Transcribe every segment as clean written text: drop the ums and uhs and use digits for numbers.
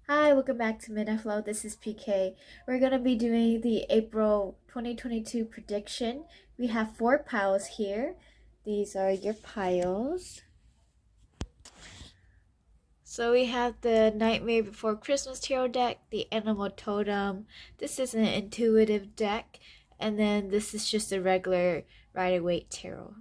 Hi, welcome back to Midnight Flow. This is PK. We're going to be doing the April 2022 prediction. We have four piles here. These are your piles. So we have the Nightmare Before Christmas Tarot deck, the Animal Totem. This is an intuitive deck. And then this is just a regular Rider-Waite Tarot.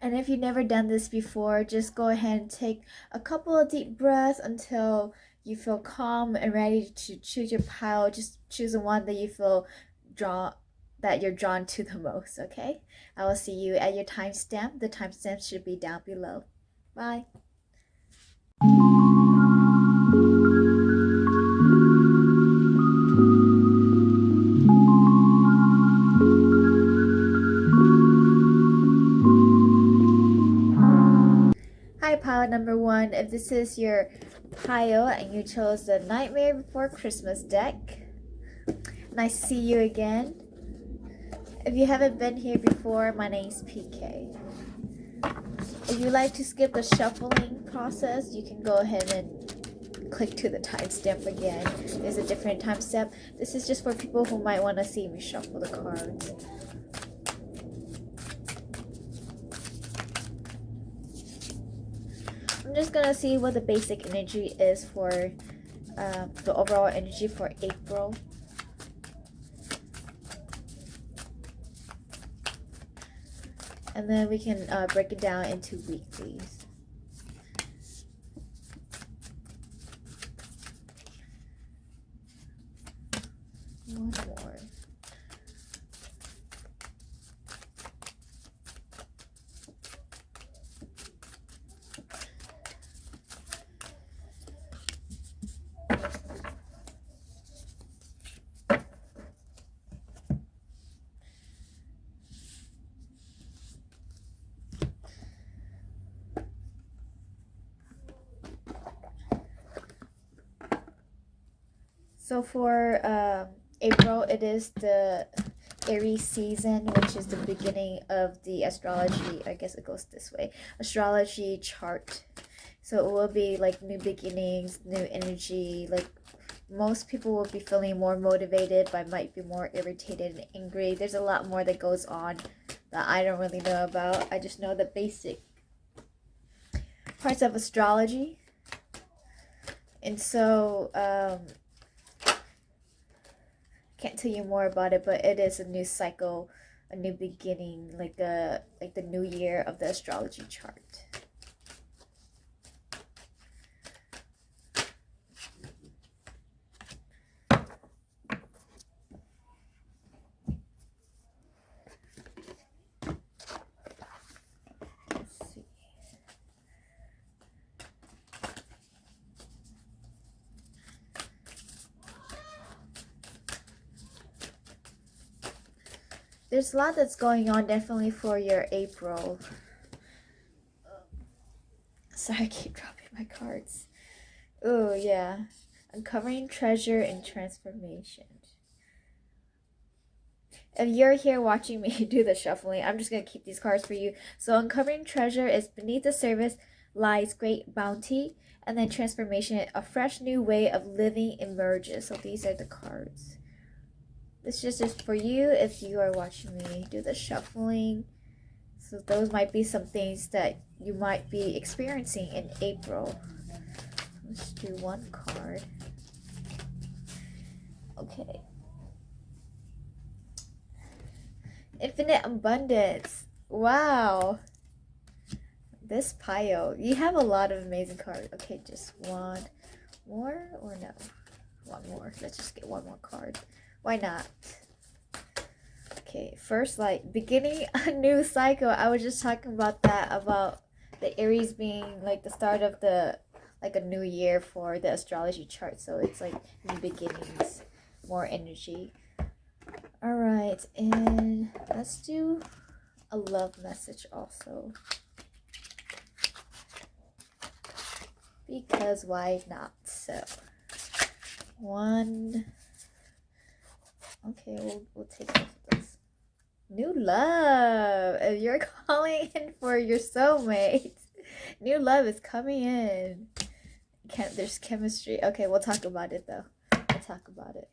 And if you've never done this before, just go ahead and take a couple of deep breaths until you feel calm and ready to choose your pile. Just choose the one that you feel draw that you're drawn to the most, okay? I will see you at your timestamp. The timestamp should be down below. Bye. Hi, pile number one. If this is your pile and you chose the Nightmare Before Christmas deck, nice to see you again. If you haven't been here before, my name's PK. If you like to skip the shuffling process, you can go ahead and click to the timestamp again. There's a different timestamp. This is just for people who might want to see me shuffle the cards. I'm just gonna see what the basic energy is for the overall energy for April. And then we can break it down into weeklies. One more. So for April, it is the Aries season, which is the beginning of the astrology. I guess it goes this way. Astrology chart. So it will be like new beginnings, new energy. Like most people will be feeling more motivated, but might be more irritated and angry. There's a lot more that goes on that I don't really know about. I just know the basic parts of astrology. And so can't tell you more about it, but it is a new cycle, a new beginning, like the new year of the astrology chart. Let's see. There's a lot that's going on definitely for your April. Sorry, I keep dropping my cards. Oh, yeah. Uncovering treasure and transformation. If you're here watching me do the shuffling, I'm just going to keep these cards for you. So uncovering treasure is beneath the surface lies great bounty. And then transformation, a fresh new way of living emerges. So these are the cards. This is just for you if you are watching me do the shuffling. So those might be some things that you might be experiencing in April. Let's do one card. Okay. Infinite abundance. Wow. This pile. You have a lot of amazing cards. Okay, just one more or no? One more. Let's just get one more card. Why not? Okay, first, like, beginning a new cycle. I was just talking about that, about the Aries being, like, the start of the, like, a new year for the astrology chart. So it's, like, new beginnings, more energy. Alright, and let's do a love message also. Because why not? So, one. Okay, we'll take both of those. New love. If you're calling in for your soulmate, new love is coming in. There's chemistry. Okay, we'll talk about it though. We'll talk about it.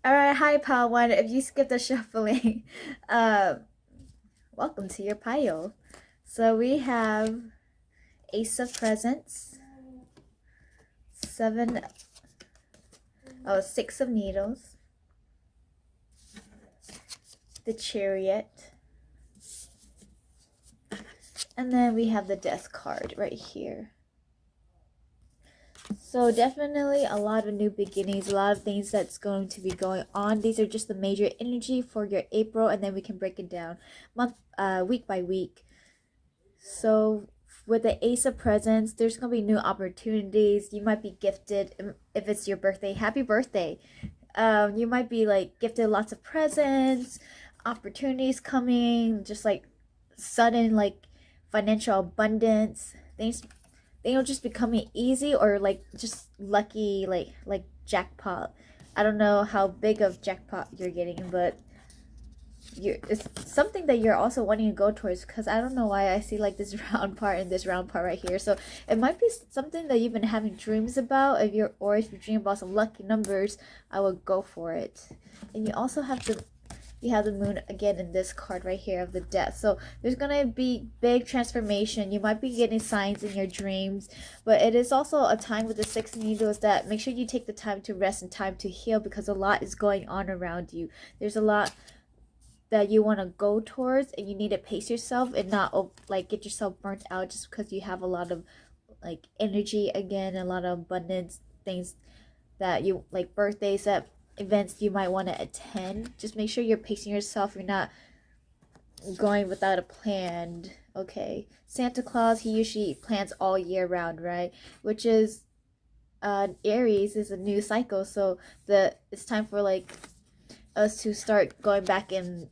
Alright, hi pal one. If you skip the shuffling, welcome to your pile. So we have Ace of Presents, Six of Needles, the Chariot, and then we have the Death card right here. So definitely a lot of new beginnings, a lot of things that's going to be going on. These are just the major energy for your April, and then we can break it down week by week. So with the Ace of Presents, there's going to be new opportunities. You might be gifted, if it's your birthday, happy birthday. You might be like gifted lots of presents, opportunities coming, just like sudden like financial abundance. They'll just be coming easy, or like just lucky, like jackpot. I don't know how big of jackpot you're getting, but it's something that you're also wanting to go towards, because I don't know why I see like this round part and this round part right here. So it might be something that you've been having dreams about. If you dream about some lucky numbers, I would go for it. And you also have the moon again in this card right here of the Death. So there's gonna be big transformation. You might be getting signs in your dreams, but it is also a time with the Six of Needles that make sure you take the time to rest and time to heal, because a lot is going on around you. There's a lot that you want to go towards, and you need to pace yourself and not like get yourself burnt out just because you have a lot of like energy again, a lot of abundance, things that you like, birthdays, that events you might want to attend. Just make sure you're pacing yourself, you're not going without a plan. Okay, Santa Claus, he usually plans all year round, right? Which is Aries is a new cycle, so it's time for like us to start going back and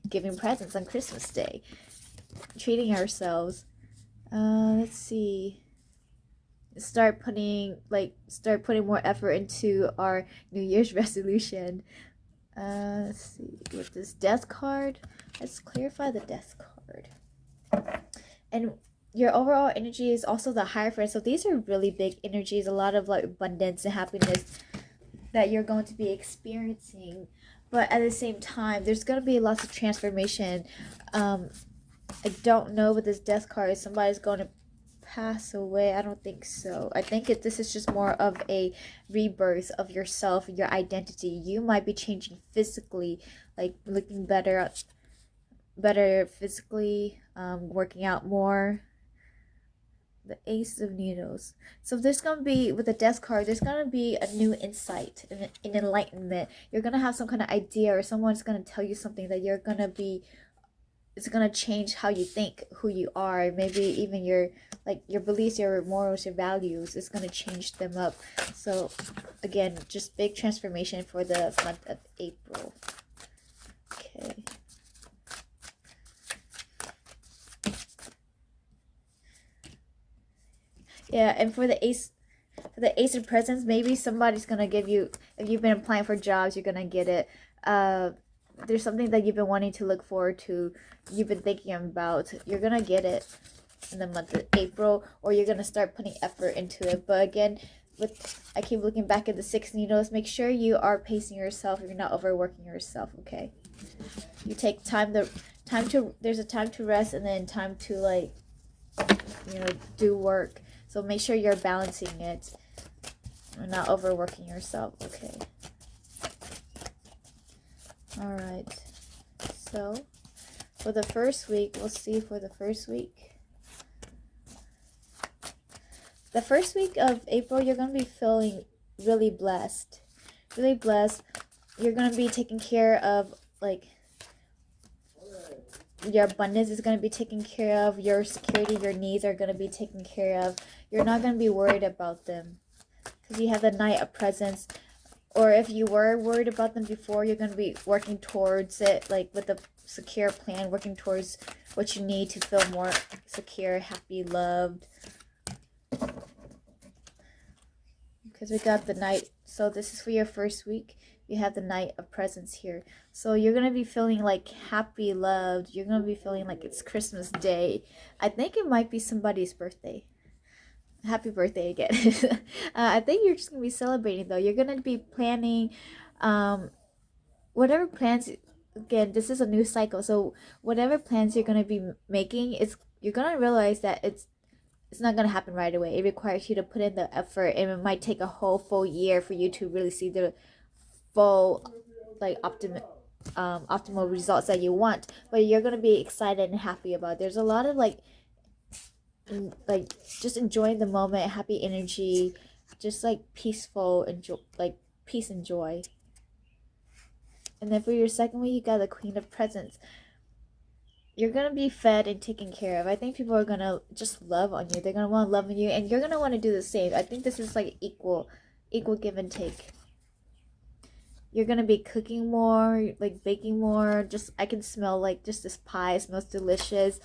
giving presents on Christmas Day, treating ourselves. Let's see. Start putting more effort into our New Year's resolution. Let's see, with this Death card, let's clarify the Death card. And your overall energy is also the Hierophant. So these are really big energies, a lot of like abundance and happiness that you're going to be experiencing. But at the same time, there's going to be lots of transformation. I don't know with this Death card if somebody's going to pass away. I don't think so. I think this is just more of a rebirth of yourself, your identity. You might be changing physically, like looking better physically, working out more. The Ace of Needles. So there's going to be, with the Death card, there's going to be a new insight, an enlightenment. You're going to have some kind of idea, or someone's going to tell you something that it's going to change how you think, who you are. Maybe even your beliefs, your morals, your values. It's going to change them up. So again, just big transformation for the month of April. Okay. Yeah, and for the Ace of Presents, maybe somebody's gonna give you, if you've been applying for jobs, you're gonna get it. There's something that you've been wanting to look forward to, you've been thinking about, you're gonna get it in the month of April, or you're gonna start putting effort into it. But again, I keep looking back at the Six Needles, make sure you are pacing yourself, you're not overworking yourself. Okay, you take there's a time to rest, and then time to do work. So make sure you're balancing it and not overworking yourself. Okay. All right. So for the first week, we'll see for the first week. The first week of April, you're going to be feeling really blessed. Really blessed. You're going to be taken care of, like, your abundance is going to be taken care of. Your security, your needs are going to be taken care of. You're not going to be worried about them, because you have the Knight of Presents. Or if you were worried about them before, you're going to be working towards it, like with a secure plan, working towards what you need to feel more secure, happy, loved. Because we got the Knight. So this is for your first week. you have the Knight of Presents here. So you're gonna be feeling like happy, loved. You're gonna be feeling like it's Christmas Day. I think it might be somebody's birthday. Happy birthday again. I think you're just gonna be celebrating though. You're gonna be planning, whatever plans. Again, this is a new cycle, so whatever plans you're gonna be making, you're gonna realize that it's not gonna happen right away. It requires you to put in the effort, and it might take a whole full year for you to really see the full, like, optimal results that you want. But you're gonna be excited and happy about it. There's a lot of like just enjoying the moment, happy energy, just like peaceful enjoy, like peace and joy. And then for your second week, you got the Queen of Presents. You're gonna be fed and taken care of. I think people are gonna just love on you. They're gonna want to love on you, and you're gonna want to do the same. I think this is like equal give and take. You're gonna be cooking more, like baking more. Just I can smell like just this pie. It smells delicious.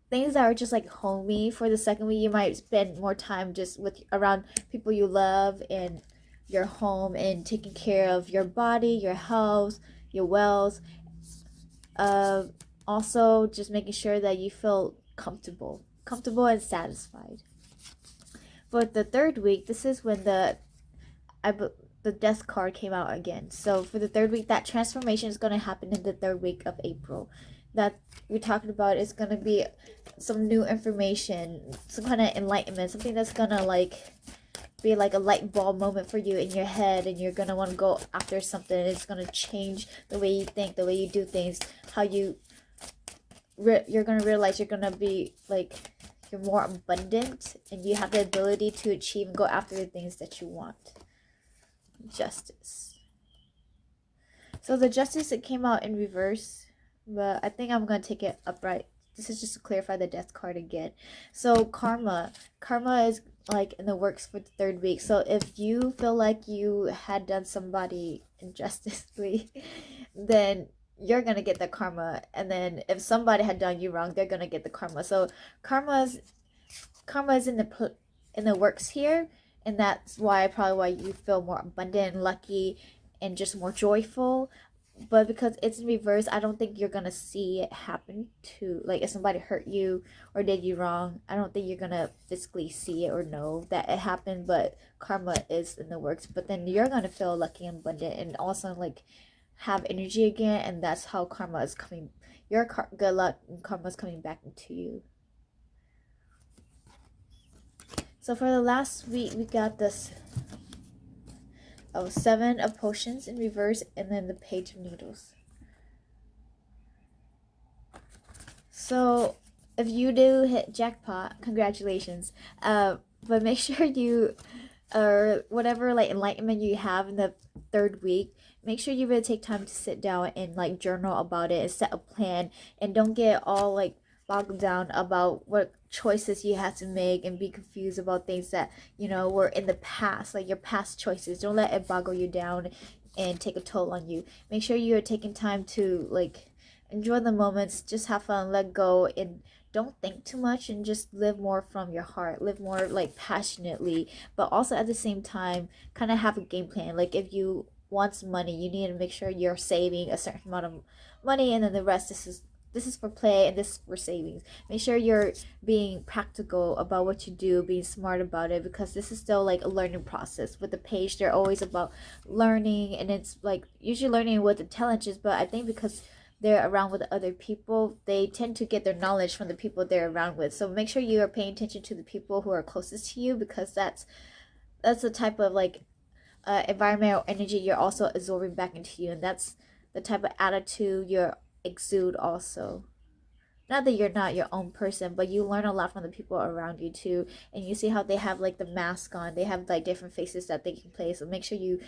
Things that are just like homey. For the second week, you might spend more time just with around people you love and your home, and taking care of your body, your health, your wells. Also just making sure that you feel comfortable and satisfied. For the third week, this is when the death card came out again. So for the third week, that transformation is going to happen in the third week of April. That we're talking about is going to be some new information, some kind of enlightenment, something that's going to like be like a light bulb moment for you in your head, and you're going to want to go after something. It's going to change the way you think, the way you do things, how you're going to realize you're going to be like, you're more abundant, and you have the ability to achieve and go after the things that you want. Justice. So the Justice, it came out in reverse, but I think I'm going to take it upright. This is just to clarify the death card again. So karma is like in the works for the third week. So if you feel like you had done somebody injusticely, then you're gonna get the karma. And then if somebody had done you wrong, they're gonna get the karma. So karma is in the works here, and that's why you feel more abundant and lucky and just more joyful. But because it's in reverse, I don't think you're gonna see it happen to, like, if somebody hurt you or did you wrong, I don't think you're gonna physically see it or know that it happened. But karma is in the works. But then you're gonna feel lucky and abundant, and also like have energy again, and that's how karma is coming. Your good luck and karma is coming back into you. So for the last week, we got this Seven of Potions in reverse, and then the Page of Needles. So if you do hit jackpot, congratulations. But make sure you, or whatever like enlightenment you have in the third week, make sure you really take time to sit down and like journal about it and set a plan, and don't get all like bogged down about what choices you have to make and be confused about things that were in the past, like your past choices. Don't let it boggle you down and take a toll on you. Make sure you're taking time to like enjoy the moments, just have fun, let go, and don't think too much, and just live more from your heart, live more like passionately, but also at the same time kind of have a game plan. Like if you want some money, you need to make sure you're saving a certain amount of money, and then the rest, this is for play, and this is for savings. Make sure you're being practical about what you do, being smart about it, because this is still like a learning process. With the Page, they're always about learning, and it's like usually learning with intelligence, but I think because they're around with other people, they tend to get their knowledge from the people they're around with. So make sure you are paying attention to the people who are closest to you, because that's the type of like environmental energy you're also absorbing back into you, and that's the type of attitude you're exude also. Not that you're not your own person, but you learn a lot from the people around you too, and you see how they have like the mask on, they have like different faces that they can play. So make sure you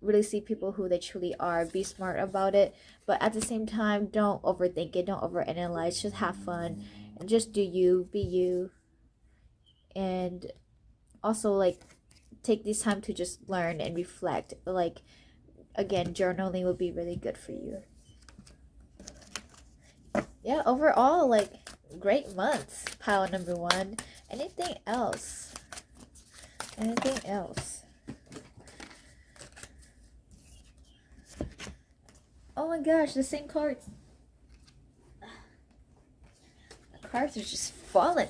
really see people who they truly are, be smart about it, but at the same time don't overthink it, don't overanalyze, just have fun and just do you, be you. And also like take this time to just learn and reflect. Like again, journaling would be really good for you. Yeah, overall, like, great months, pile number one. Anything else? Oh my gosh, the same cards. The cards are just falling.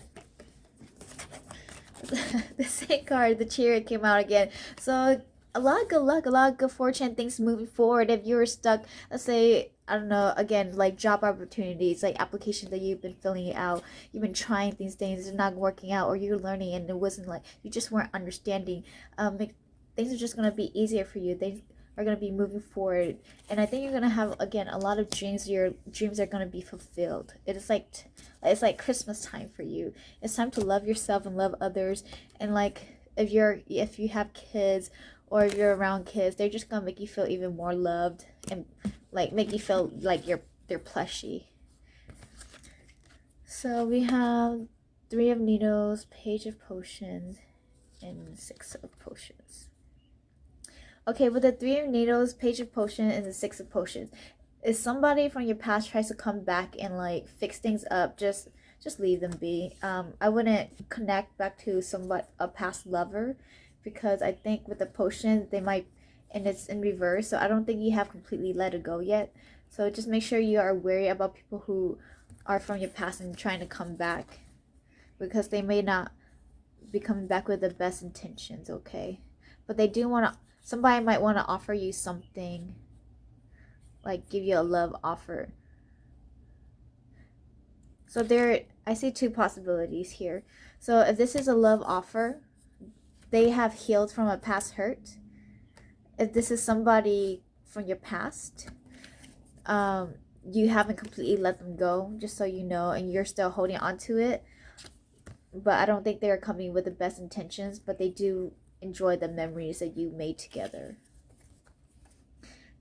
The same card, the chariot came out again. So a lot of good luck, a lot of good fortune, things moving forward. If you were stuck, let's say, I don't know, again, like job opportunities, like applications that you've been filling out, you've been trying these things, it's not working out, or you're learning and it wasn't like, you just weren't understanding. Things are just going to be easier for you. They are going to be moving forward. And I think you're going to have, again, a lot of dreams. Your dreams are going to be fulfilled. It's like Christmas time for you. It's time to love yourself and love others. And like, if you have kids, or if you're around kids, they're just gonna make you feel even more loved, and like make you feel like they're plushy. So we have 3 of Needles, Page of Potions, and 6 of Potions. Okay, with the 3 of Needles, Page of Potions, and the 6 of Potions, if somebody from your past tries to come back and like fix things up, just leave them be. I wouldn't connect back to a past lover, because I think with the potion they might, and it's in reverse, so I don't think you have completely let it go yet. So just make sure you are wary about people who are from your past and trying to come back, because they may not be coming back with the best intentions, okay? But they do want to, somebody might want to offer you something, like give you a love offer. So I see 2 possibilities here. So if this is a love offer, they have healed from a past hurt. If this is somebody from your past, you haven't completely let them go, just so you know, and you're still holding on to it. But I don't think they're coming with the best intentions, but they do enjoy the memories that you made together.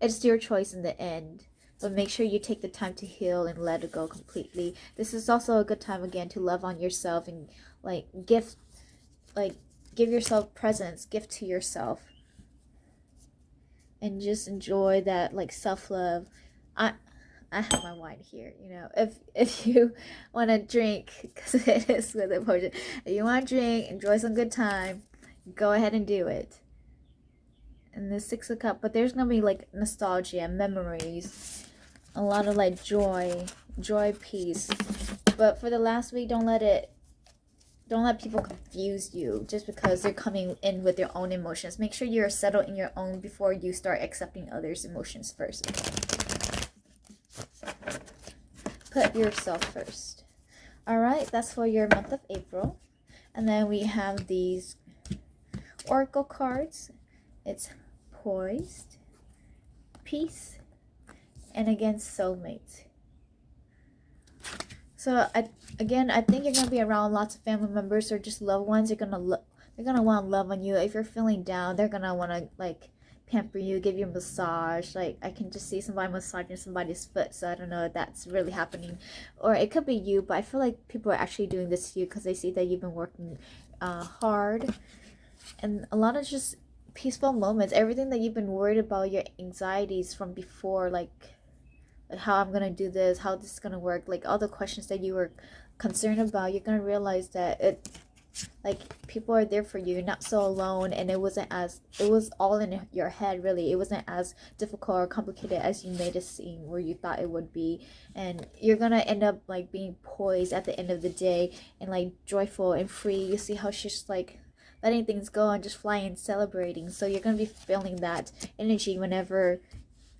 It's your choice in the end, but make sure you take the time to heal and let it go completely. This is also a good time again to love on yourself and like give yourself presents, gift to yourself, and just enjoy that like self-love. I have my wine here, you know. If you want to drink, because it is with a potion, if you want to drink, enjoy some good time, go ahead and do it. And the 6 of Cups, but there's gonna be like nostalgia, memories, a lot of like joy, peace. But for the last week, don't let people confuse you just because they're coming in with their own emotions. Make sure you're settled in your own before you start accepting others' emotions first. Put yourself first. Alright, that's for your month of April. And then we have these Oracle cards. It's Poised, Peace, and again, Soulmate. So I think you're gonna be around lots of family members or just loved ones. They're gonna want to love on you. If you're feeling down, they're gonna want to like pamper you, give you a massage. Like I can just see somebody massaging somebody's foot. So I don't know if that's really happening, or it could be you. But I feel like people are actually doing this to you because they see that you've been working hard, and a lot of just peaceful moments. Everything that you've been worried about, your anxieties from before, like how I'm gonna do this, how this is gonna work, like all the questions that you were concerned about, you're gonna realize that people are there for you. You're not so alone, and it was all in your head, really. It wasn't as difficult or complicated as you made it seem, or you thought it would be. And you're gonna end up like being poised at the end of the day, and like joyful and free. You see how she's like letting things go and just flying and celebrating. So you're gonna be feeling that energy whenever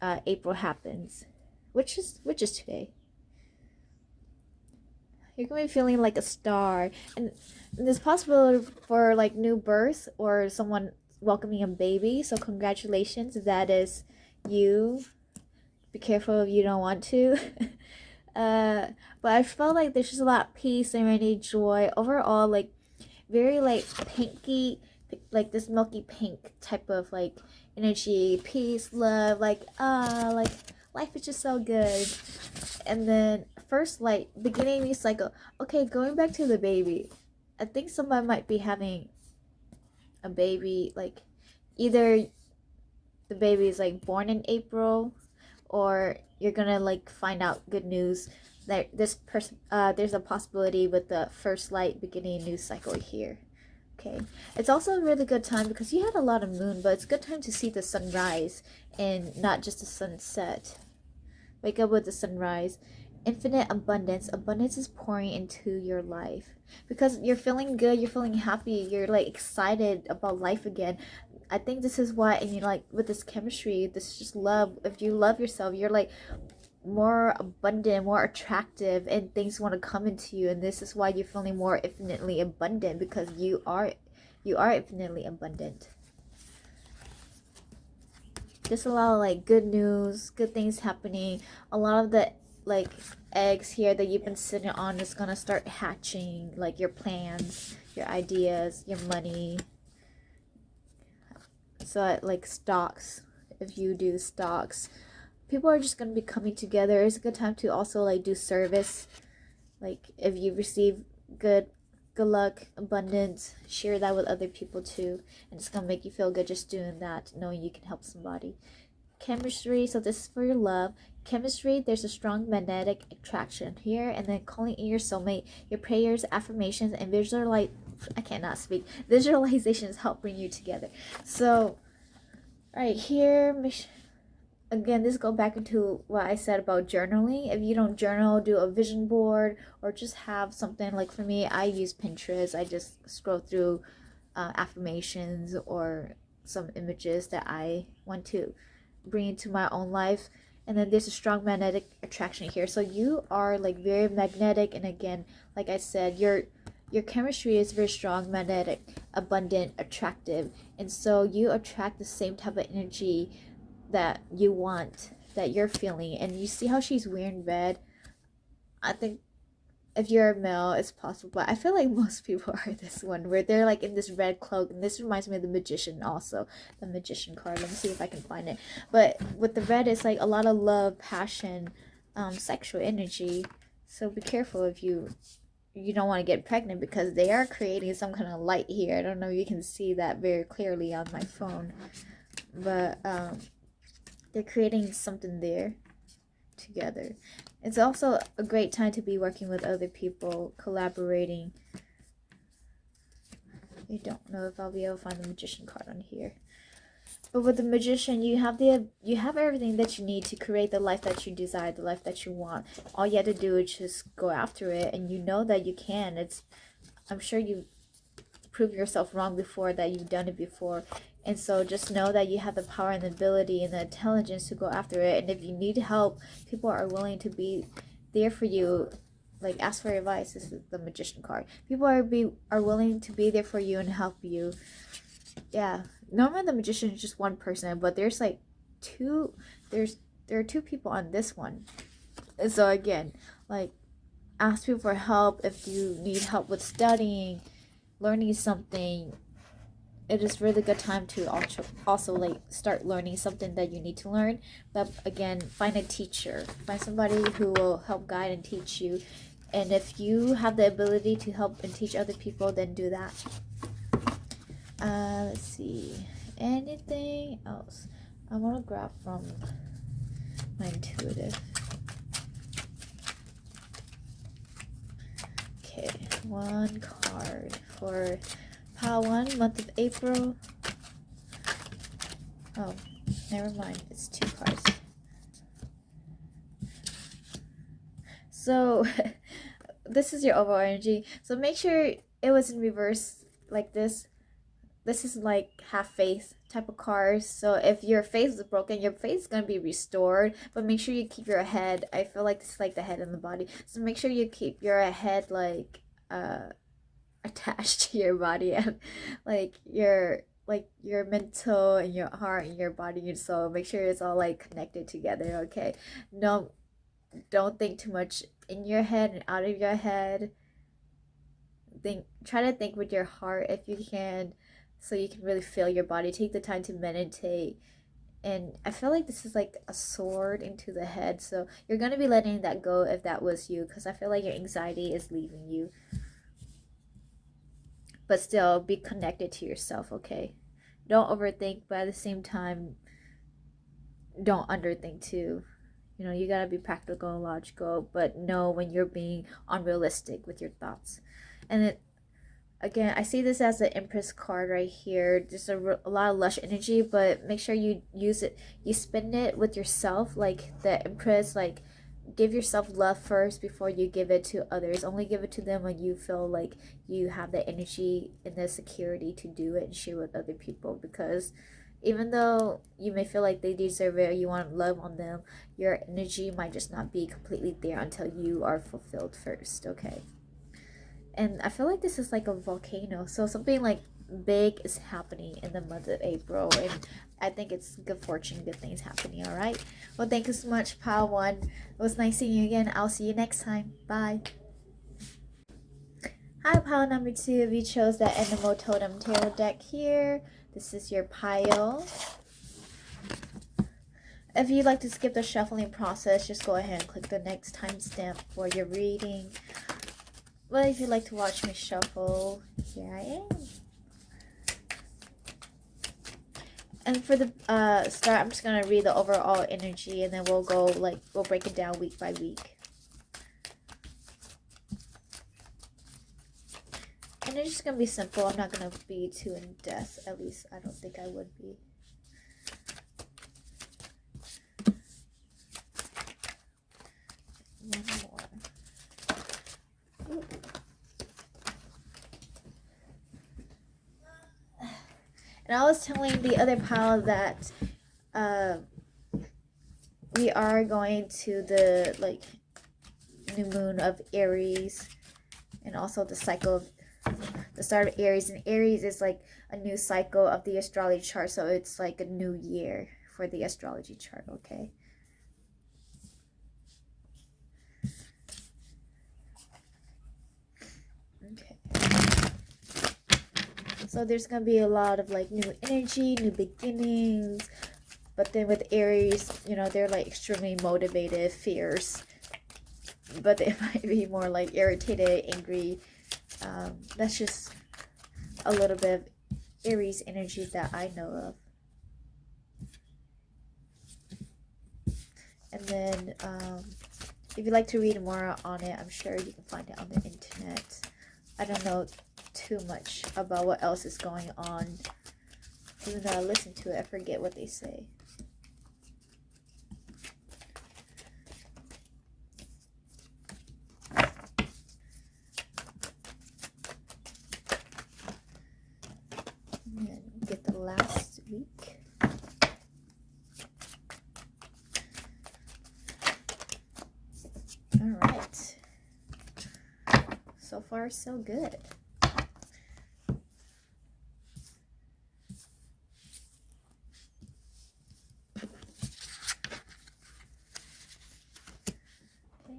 April happens, which is today. You're gonna be feeling like a star, and there's possibility for like new birth or someone welcoming a baby. So congratulations if that is you. Be careful if you don't want to. But I felt like there's just a lot of peace, serenity, joy overall, like very like pinky, like this milky pink type of like energy, peace, love, like life is just so good. And then first light, beginning new cycle. Okay, going back to the baby, I think somebody might be having a baby, like either the baby is like born in April, or you're gonna like find out good news that there's a possibility with the first light beginning a new cycle here. Okay, it's also a really good time because you had a lot of moon, but it's a good time to see the sunrise and not just the sunset. Wake up with the sunrise. Infinite abundance. Abundance is pouring into your life because you're feeling good, you're feeling happy, you're like excited about life again. I think this is why, and you know, like with this chemistry, this is just love. If you love yourself, you're like more abundant, more attractive, and things want to come into you. And this is why you're feeling more infinitely abundant, because you are infinitely abundant. Just a lot of like good news, good things happening. A lot of the like eggs here that you've been sitting on is gonna start hatching, like your plans, your ideas, your money. So like stocks, if you do stocks, people are just gonna be coming together. It's a good time to also like do service. Like if you receive good luck, abundance, share that with other people too, and it's gonna make you feel good just doing that, knowing you can help somebody. Chemistry, so this is for your love. Chemistry, there's a strong magnetic attraction here, and then calling in your soulmate. Your prayers, affirmations, and I cannot speak, visualizations help bring you together. So right here, again, this go back into what I said about journaling. If you don't journal, do a vision board, or just have something. Like for me, I use Pinterest. I just scroll through affirmations or some images that I want to bring into my own life. And then there's a strong magnetic attraction here, so you are like very magnetic. And again, like I said, your chemistry is very strong, magnetic, abundant, attractive, and so you attract the same type of energy that you want, that you're feeling. And you see how she's wearing red. I think if you're a male, it's possible, but I feel like most people are this one, where they're like in this red cloak. And this reminds me of the magician, also the magician card. Let me see if I can find it. But with the red, it's like a lot of love, passion, sexual energy. So be careful if you don't want to get pregnant, because they are creating some kind of light here. I don't know if you can see that very clearly on my phone, but they're creating something there together. It's also a great time to be working with other people, collaborating. I don't know if I'll be able to find the magician card on here. But with the magician, you have everything that you need to create the life that you desire, the life that you want. All you have to do is just go after it, and you know that you can. I'm sure you've proved yourself wrong before, that you've done it before. And so just know that you have the power and the ability and the intelligence to go after it. And if you need help, people are willing to be there for you. Like, ask for advice. This is the magician card. People are willing to be there for you and help you. Yeah. Normally the magician is just one person, but there's like there are two people on this one. And so again, like, ask people for help if you need help with studying, learning something. It is really good time to also like start learning something that you need to learn. But again, find a teacher, find somebody who will help guide and teach you. And if you have the ability to help and teach other people, then do that. Let's see, anything else I want to grab from my intuitive. Okay, one card for pile 1, month of April. Oh, never mind, it's 2 cards. So this is your overall energy, so make sure it was in reverse like this. This is like half face type of cards. So if your face is broken, your face is going to be restored. But make sure you keep your head. I feel like this is like the head and the body. So make sure you keep your head like attached to your body, and like your mental and your heart and your body and soul. Make sure it's all like connected together, okay? No, don't think too much in your head and out of your head. Try to think with your heart if you can, so you can really feel your body. Take the time to meditate. And I feel like this is like a sword into the head, so you're going to be letting that go if that was you, because I feel like your anxiety is leaving you. But still, be connected to yourself, okay? Don't overthink, but at the same time, don't underthink too. You know, you gotta be practical and logical, but know when you're being unrealistic with your thoughts. And again, I see this as the Empress card right here. Just a lot of lush energy, but make sure you use it, you spend it with yourself, like the Empress. Like, give yourself love first before you give it to others. Only give it to them when you feel like you have the energy and the security to do it and share with other people. Because even though you may feel like they deserve it or you want love on them, your energy might just not be completely there until you are fulfilled first. Okay. And I feel like this is like a volcano, so something like big is happening in the month of April, and I think it's good fortune, good things happening. All right, well, thank you so much, pile one. It was nice seeing you again. I'll see you next time. Bye. Hi, pile number two. You chose the Animal Totem Tarot deck here. This is your pile. If you'd like to skip the shuffling process, just go ahead and click the next timestamp for your reading. Well, if you'd like to watch me shuffle, here I am. And for the start, I'm just going to read the overall energy, and then we'll go, like, we'll break it down week by week. And it's just going to be simple. I'm not going to be too in-depth. At least, I don't think I would be. One more. Ooh. And I was telling the other pile that we are going to the, like, new moon of Aries, and also the cycle of the start of Aries. And Aries is like a new cycle of the astrology chart, so it's like a new year for the astrology chart. Okay. So there's gonna be a lot of like new energy, new beginnings. But then with Aries, you know, they're like extremely motivated, fierce, but they might be more like irritated, angry. That's just a little bit of Aries energy that I know of. And then if you'd like to read more on it, I'm sure you can find it on the internet. I don't know too much about what else is going on. Even though I listen to it, I forget what they say. And then get the last week. All right. So far, so good.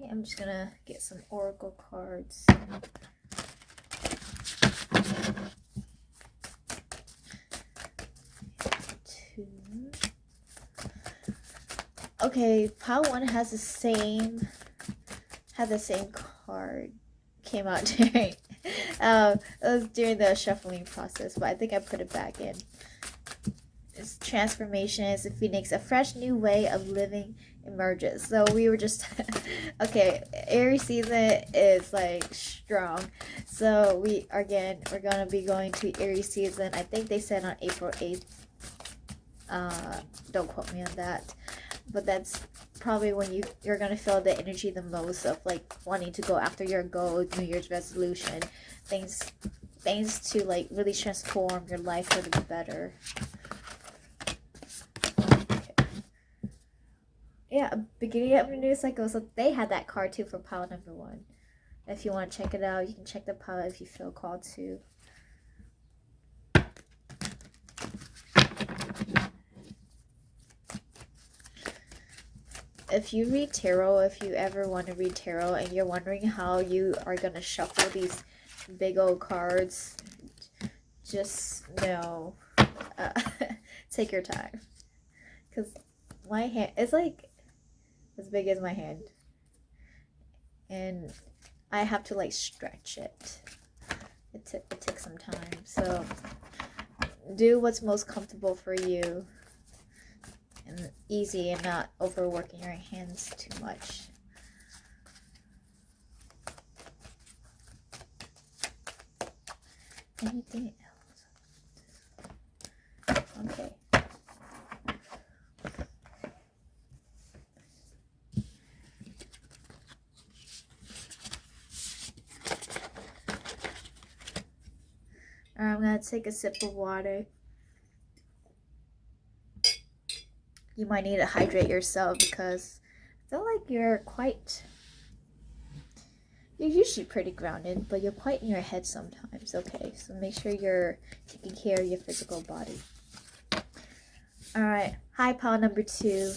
I'm just gonna get some oracle cards. Two. Okay, pile one has the same card. Came out during it was during the shuffling process, but I think I put it back in. It's transformation is the phoenix, a fresh new way of living emerges. So we were just okay, Aries season is like strong, so we're gonna be going to Aries season. I think they said on April 8th. Don't quote me on that, but that's probably when you're gonna feel the energy the most of like wanting to go after your goal, New Year's resolution, things to like really transform your life for the better. Yeah, beginning of a new cycle. So they had that card too for pile number one. If you want to check it out, you can check the pile if you feel called to. If you read tarot, if you ever want to read tarot and you're wondering how you are going to shuffle these big old cards, just know, take your time. Because my hand, it's like as big as my hand. And I have to like stretch it. It took some time. So do what's most comfortable for you and easy, and not overworking your hands too much. anything else? Okay. Alright, I'm gonna take a sip of water. You might need to hydrate yourself because I feel like you're usually pretty grounded, but you're quite in your head sometimes. Okay, so make sure you're taking care of your physical body. Alright, hi pile number 2.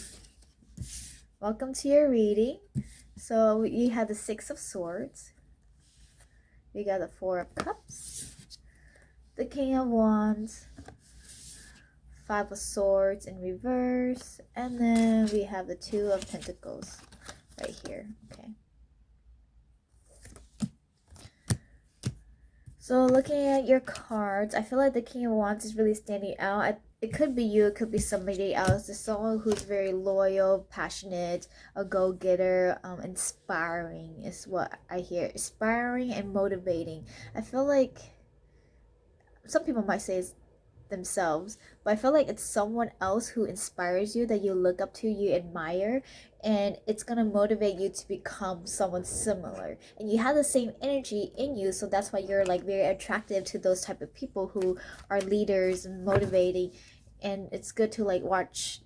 Welcome to your reading. So we have the 6 of Swords. We got the 4 of Cups. The King of Wands. 5 of Swords in reverse. And then we have the 2 of Pentacles right here. Okay. So looking at your cards, I feel like the King of Wands is really standing out. It could be you, it could be somebody else. There's someone who's very loyal, passionate, a go-getter, inspiring is what I hear. Inspiring and motivating. I feel like some people might say it's themselves, but I feel like it's someone else who inspires you, that you look up to, you admire, and it's gonna motivate you to become someone similar, and you have the same energy in you, so that's why you're like very attractive to those type of people who are leaders and motivating. And it's good to like watch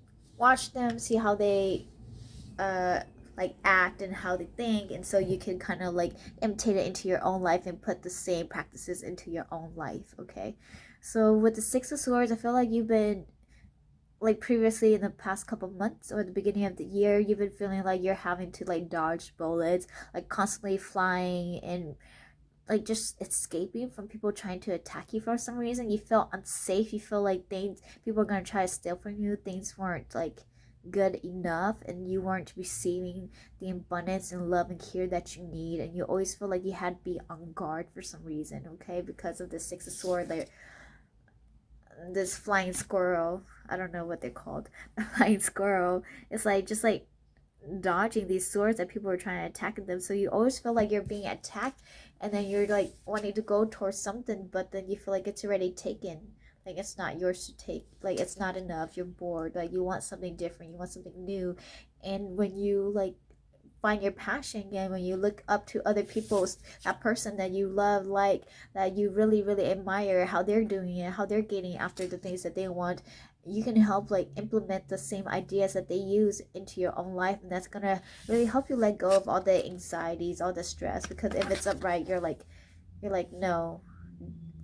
them, see how they like act and how they think, and so you can kind of like imitate it into your own life and put the same practices into your own life. Okay, so with the 6 of Swords, I feel like you've been like previously in the past couple months or the beginning of the year, you've been feeling like you're having to like dodge bullets, like constantly flying and like just escaping from people trying to attack you for some reason. You feel unsafe, you feel like people are gonna try to steal from you, things weren't like good enough, and you weren't receiving the abundance and love and care that you need, and you always feel like you had to be on guard for some reason. Okay, because of the 6 of Swords, like this flying squirrel, I don't know what they're called, the flying squirrel, it's like just like dodging these swords that people are trying to attack them. So you always feel like you're being attacked, and then you're like wanting to go towards something, but then you feel like it's already taken, like it's not yours to take, like it's not enough, you're bored, like you want something different, you want something new. And when you like find your passion again, when you look up to other people's, that person that you love, like that you really really admire, how they're doing it, how they're getting after the things that they want, you can help like implement the same ideas that they use into your own life, and that's gonna really help you let go of all the anxieties, all the stress. Because if it's upright, you're like no,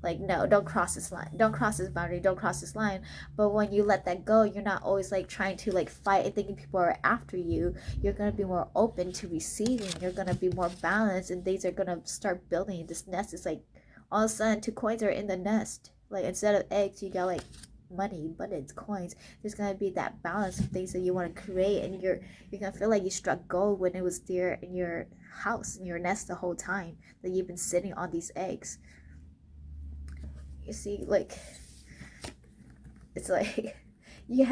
like no, don't cross this line, don't cross this boundary, don't cross this line. But when you let that go, you're not always like trying to like fight and thinking people are after you. You're gonna be more open to receiving, you're gonna be more balanced, and things are gonna start building. This nest is like all of a sudden 2 coins are in the nest. Like instead of eggs, you got like money, but it's coins. There's gonna be that balance of things that you want to create, and you're gonna feel like you struck gold when it was there in your house, in your nest, the whole time that you've been sitting on these eggs. You see, like it's like you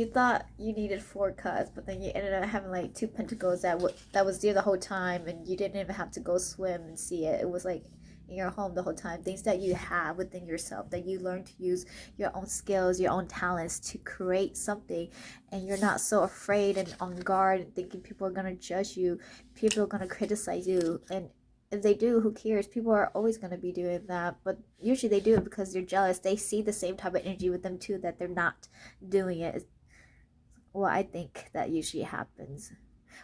thought you needed 4 cups, but then you ended up having like 2 pentacles that was there the whole time, and you didn't even have to go swim and see it. It was like in your home the whole time. Things that you have within yourself, that you learn to use your own skills, your own talents to create something, and you're not so afraid and on guard and thinking people are gonna judge you, people are gonna criticize you. And if they do, who cares? People are always going to be doing that, but usually they do it because they're jealous. They see the same type of energy with them too, that they're not doing it. Well, I think that usually happens.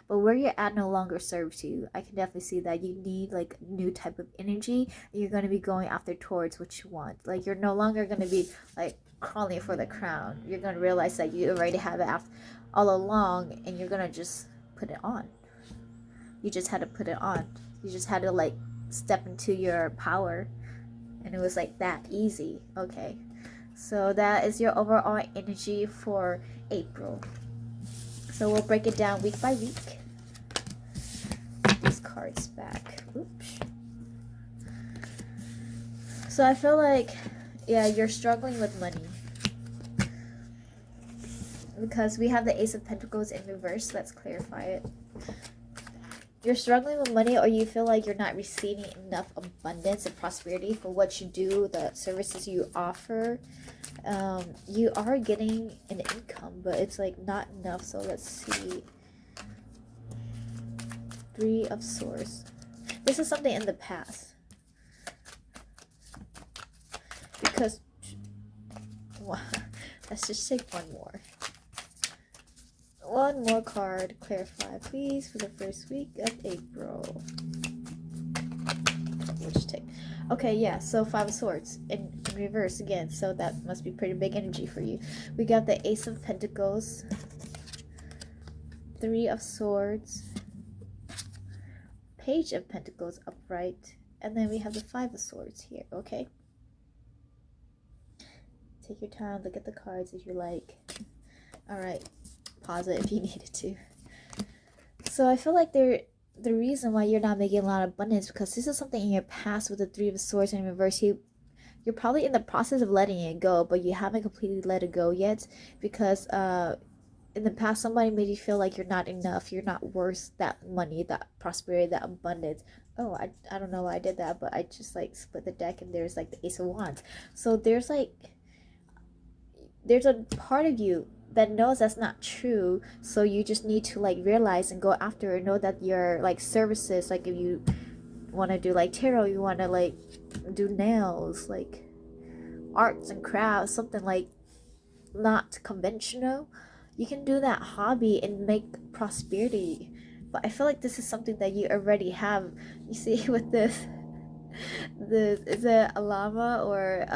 But where you're at no longer serves you. I can definitely see that you need like new type of energy, and you're going to be going after towards what you want. Like you're no longer going to be like crawling for the crown. You're going to realize that you already have it all along, and you're going to just put it on. You just had to put it on. You just had to like step into your power, and it was like that easy. Okay, so that is your overall energy for April. So we'll break it down week by week. Put these cards back. Oops. So I feel like, yeah, you're struggling with money, because we have the Ace of Pentacles in reverse. Let's clarify it. you're struggling with money, or you feel like you're not receiving enough abundance and prosperity for what you do, the services you offer. You are getting an income, but it's like not enough. So let's see. 3 of Swords. This is something in the past. Because, well, let's just take one more. One more card. Clarify, please, for the first week of April. We'll just take. Okay, yeah, so 5 of Swords in reverse again. So that must be pretty big energy for you. We got the Ace of Pentacles, 3 of Swords, Page of Pentacles upright, and then we have the 5 of Swords here, okay? Take your time, look at the cards if you like. Alright, pause it if you needed to. So I feel like the reason why you're not making a lot of abundance, because this is something in your past with the 3 of Swords in reverse. You're probably in the process of letting it go, but you haven't completely let it go yet, because in the past somebody made you feel like you're not enough, you're not worth that money, that prosperity, that abundance. Oh, I don't know why I did that, but I just like split the deck and there's like the Ace of Wands. So there's a part of you that knows that's not true, so you just need to like realize and go after it. Know that your like services, like if you want to do like tarot, you want to like do nails, like arts and crafts, something like not conventional, you can do that hobby and make prosperity. But I feel like this is something that you already have. You see with this is it a llama or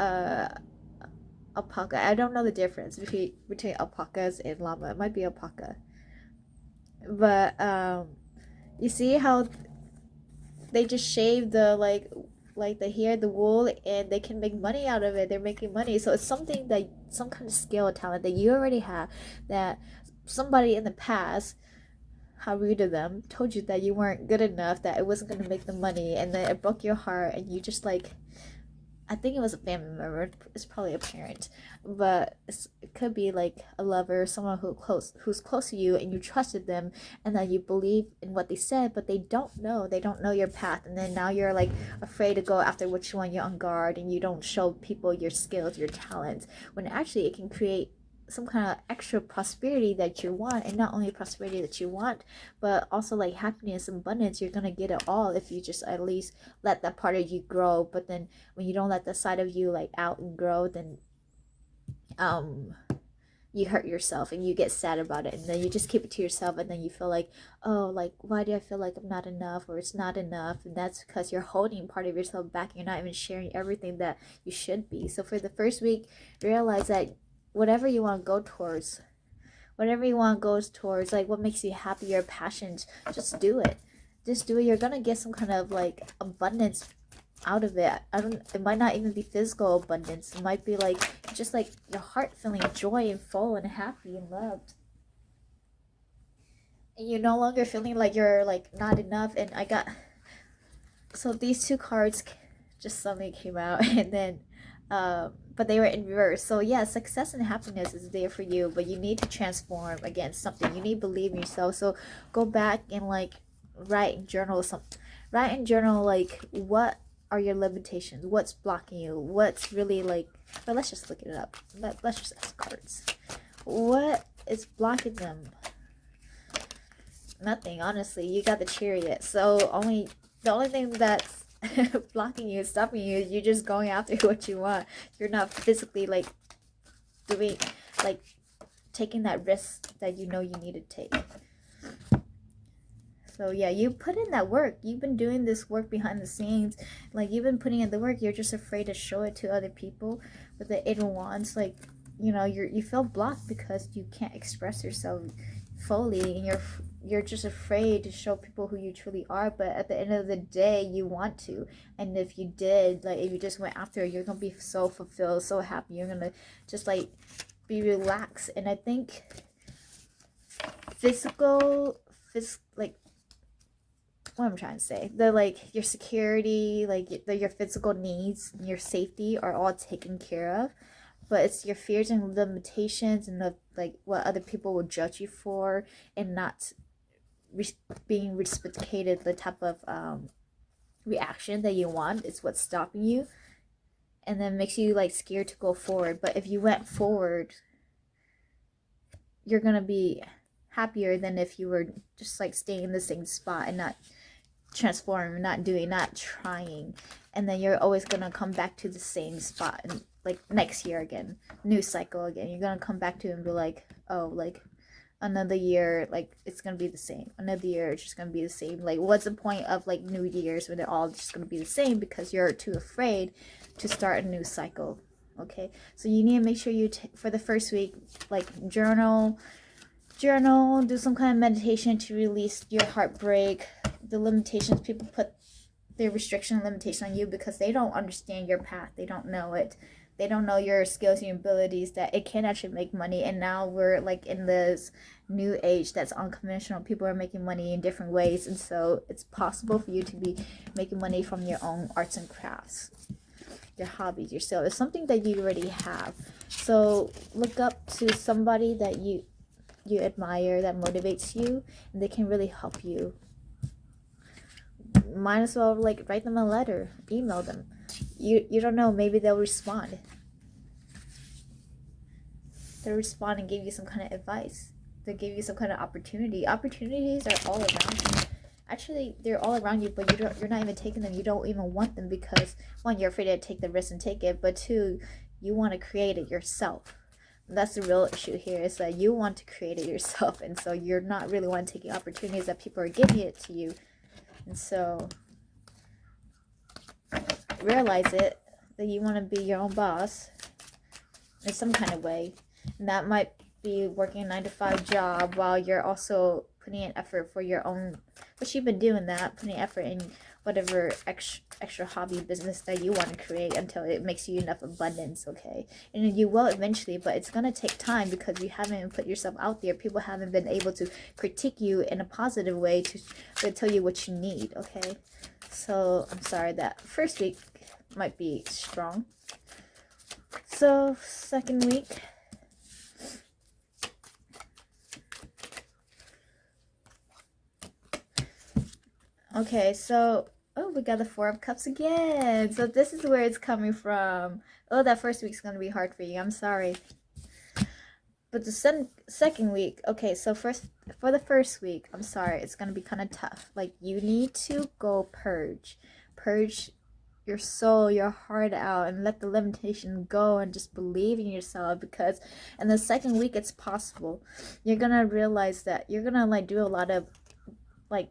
alpaca? I don't know the difference between alpacas and llama. It might be alpaca. But you see how they just shave the like the hair, the wool, and they can make money out of it. They're making money. So it's something that, some kind of skill or talent that you already have, that somebody in the past, how rude of them, told you that you weren't good enough, that it wasn't going to make the money, and then it broke your heart, and you just like, I think it was a family member, it's probably a parent, but it could be like a lover, someone who's close to you, and you trusted them, and that you believe in what they said, but they don't know your path, and then now you're like afraid to go after what you want. You're on guard, and you don't show people your skills, your talents, when actually it can create some kind of extra prosperity that you want. And not only prosperity that you want, but also like happiness and abundance. You're gonna get it all if you just at least let that part of you grow. But then when you don't let that side of you like out and grow, then you hurt yourself and you get sad about it, and then you just keep it to yourself, and then you feel like, oh, like, why do I feel like I'm not enough, or it's not enough? And that's because you're holding part of yourself back. You're not even sharing everything that you should be. So for the first week, realize that whatever you want to go towards, like what makes you happy, your passions, just do it. You're gonna get some kind of like abundance out of it. It might not even be physical abundance. It might be like just like your heart feeling joy and full and happy and loved, and you're no longer feeling like you're like not enough. And I got, so these 2 cards just suddenly came out, and then but they were in reverse. So yeah, success and happiness is there for you, but you need to transform against something. You need to believe in yourself. So go back and like write and journal like what are your limitations, what's blocking you, what's really like, but let's just look it up. Let's just ask cards, what is blocking them? Nothing, honestly. You got the Chariot, so the only thing that's blocking you, stopping you, is you're just going after what you want. You're not physically like doing, like taking that risk that you know you need to take. So yeah, you put in that work. You've been doing this work behind the scenes. Like, you've been putting in the work. You're just afraid to show it to other people. With the 8 of Wands, like, you know, you feel blocked because you can't express yourself fully, and you're just afraid to show people who you truly are. But at the end of the day, you want to. And if you did, like, if you just went after it, you're gonna be so fulfilled, so happy. You're gonna just like be relaxed. And I think like, what I'm trying to say, the like your security, like your physical needs, your safety are all taken care of, but it's your fears and limitations and the like what other people will judge you for, and not being reciprocated the type of reaction that you want. It's what's stopping you, and then makes you like scared to go forward. But if you went forward, you're gonna be happier than if you were just like staying in the same spot and not transforming, not doing, not trying. And then you're always gonna come back to the same spot, and like next year again, new cycle again, you're gonna come back to it and be like, oh, like another year, like it's gonna be the same. Another year, it's just gonna be the same. Like, what's the point of like New Year's when they're all just gonna be the same because you're too afraid to start a new cycle? Okay, so you need to make sure you for the first week, like journal, do some kind of meditation to release your heartbreak, the limitations people put, their restriction and limitation on you because they don't understand your path. They don't know it. They don't know your skills and abilities, that it can actually make money. And now we're like in this new age that's unconventional. People are making money in different ways, and so it's possible for you to be making money from your own arts and crafts, your hobbies, your skill. It's something that you already have. So look up to somebody that you admire, that motivates you, and they can really help you. Might as well like write them a letter, email them. You don't know, maybe they'll respond. They'll respond and give you some kind of advice. They'll give you some kind of opportunity. Opportunities are all around you. Actually, they're all around you, but you're not even taking them. You don't even want them because, one, you're afraid to take the risk and take it, but two, you want to create it yourself. And that's the real issue here, is that you want to create it yourself, and so you're not really wanting to take opportunities that people are giving it to you. And so realize it, that you want to be your own boss in some kind of way. And that might be working a 9-to-5 job while you're also putting in effort for your own, which you've been doing that, putting effort in whatever extra hobby business that you want to create until it makes you enough abundance, okay? And you will eventually, but it's going to take time because you haven't put yourself out there. People haven't been able to critique you in a positive way to tell you what you need, okay? So I'm sorry, that first week might be strong. So second week, okay, so oh, we got the Four of Cups again. So this is where it's coming from. Oh, that first week's gonna be hard for you. I'm sorry. But the second week, okay, so for the first week, I'm sorry, it's gonna be kind of tough. Like, you need to go purge your soul, your heart out, and let the limitation go, and just believe in yourself, because in the second week it's possible. You're gonna realize that you're gonna like do a lot of like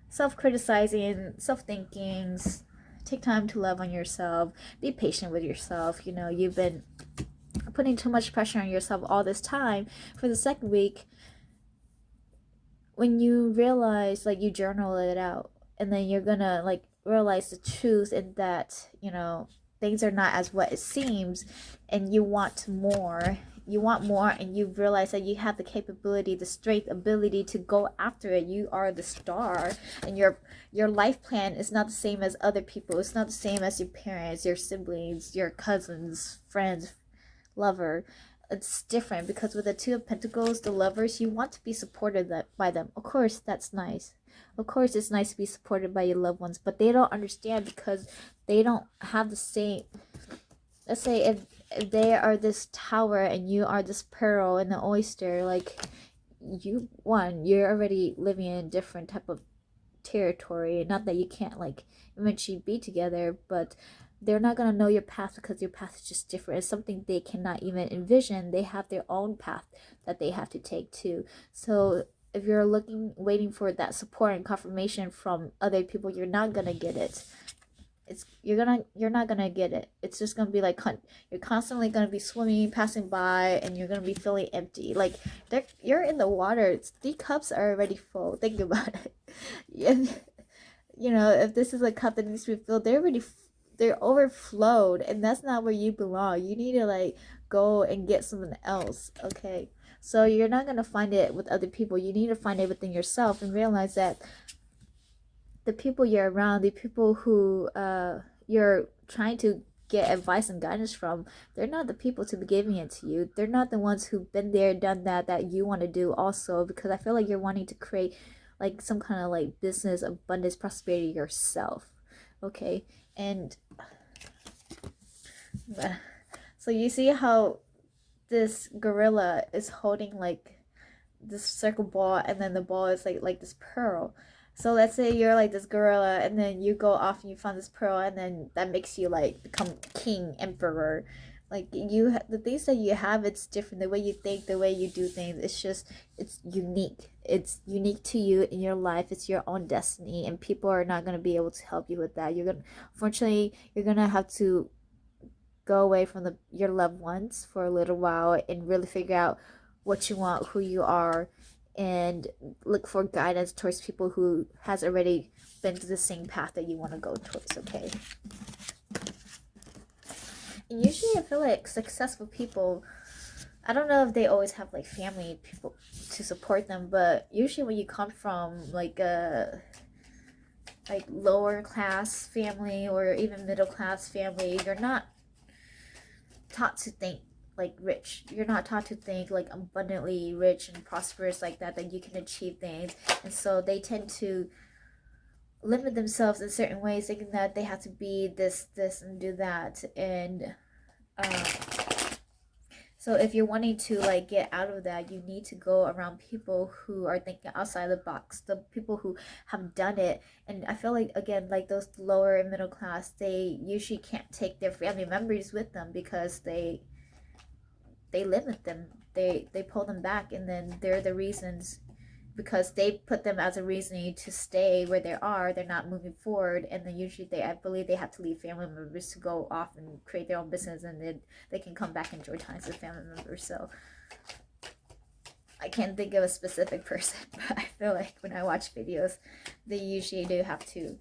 self-criticizing, self-thinkings. Take time to love on yourself, be patient with yourself. You know, you've been putting too much pressure on yourself all this time. For the second week, when you realize, like, you journal it out, and then you're gonna like realize the truth, and that, you know, things are not as what it seems, and you want more, and you realize that you have the capability, the strength, ability to go after it. You are the star, and your life plan is not the same as other people. It's not the same as your parents, your siblings, your cousins, friends, lover. It's different, because with the Two of Pentacles, the lovers, you want to be supported by them. Of course, that's nice. Of course, it's nice to be supported by your loved ones, but they don't understand because they don't have the same. Let's say if they are this tower and you are this pearl and the oyster, like, you're already living in a different type of territory. Not that you can't like eventually be together, but they're not going to know your path because your path is just different. It's something they cannot even envision. They have their own path that they have to take too. So if you're waiting for that support and confirmation from other people, you're not going to get it. You're not gonna get it. It's just gonna be like you're constantly gonna be swimming, passing by, and you're gonna be feeling empty. Like, you're in the water. The cups are already full. Think about it. And, you know, if this is a cup that needs to be filled, they're overflowed, and that's not where you belong. You need to like go and get something else. Okay, so you're not gonna find it with other people. You need to find it within yourself, and realize that the people you're around, the people who you're trying to get advice and guidance from, they're not the people to be giving it to you. They're not the ones who've been there, done that you want to do also, because I feel like you're wanting to create like some kind of like business, abundance, prosperity yourself. Okay, and so you see how this gorilla is holding like this circle ball, and then the ball is like this pearl. So let's say you're like this gorilla, and then you go off and you find this pearl, and then that makes you like become king, emperor. Like the things that you have, it's different. The way you think, the way you do things, it's unique. It's unique to you in your life. It's your own destiny, and people are not gonna be able to help you with that. Unfortunately, you're gonna have to go away from your loved ones for a little while and really figure out what you want, who you are, and look for guidance towards people who has already been to the same path that you want to go towards. Okay, and usually I feel like successful people, I don't know if they always have like family people to support them, but usually when you come from like a lower class family or even middle class family, you're not taught to think like rich. You're not taught to think like abundantly rich and prosperous like that you can achieve things. And so they tend to limit themselves in certain ways, thinking that they have to be this and do that. And so if you're wanting to like get out of that, you need to go around people who are thinking outside the box, the people who have done it. And I feel like, again, like those lower and middle class, they usually can't take their family members with them because they limit them, they pull them back, and then they're the reasons, because they put them as a reasoning to stay where they are, they're not moving forward. And then usually I believe they have to leave family members to go off and create their own business, and then they can come back and enjoy times with family members. So I can't think of a specific person, but I feel like when I watch videos, they usually do have to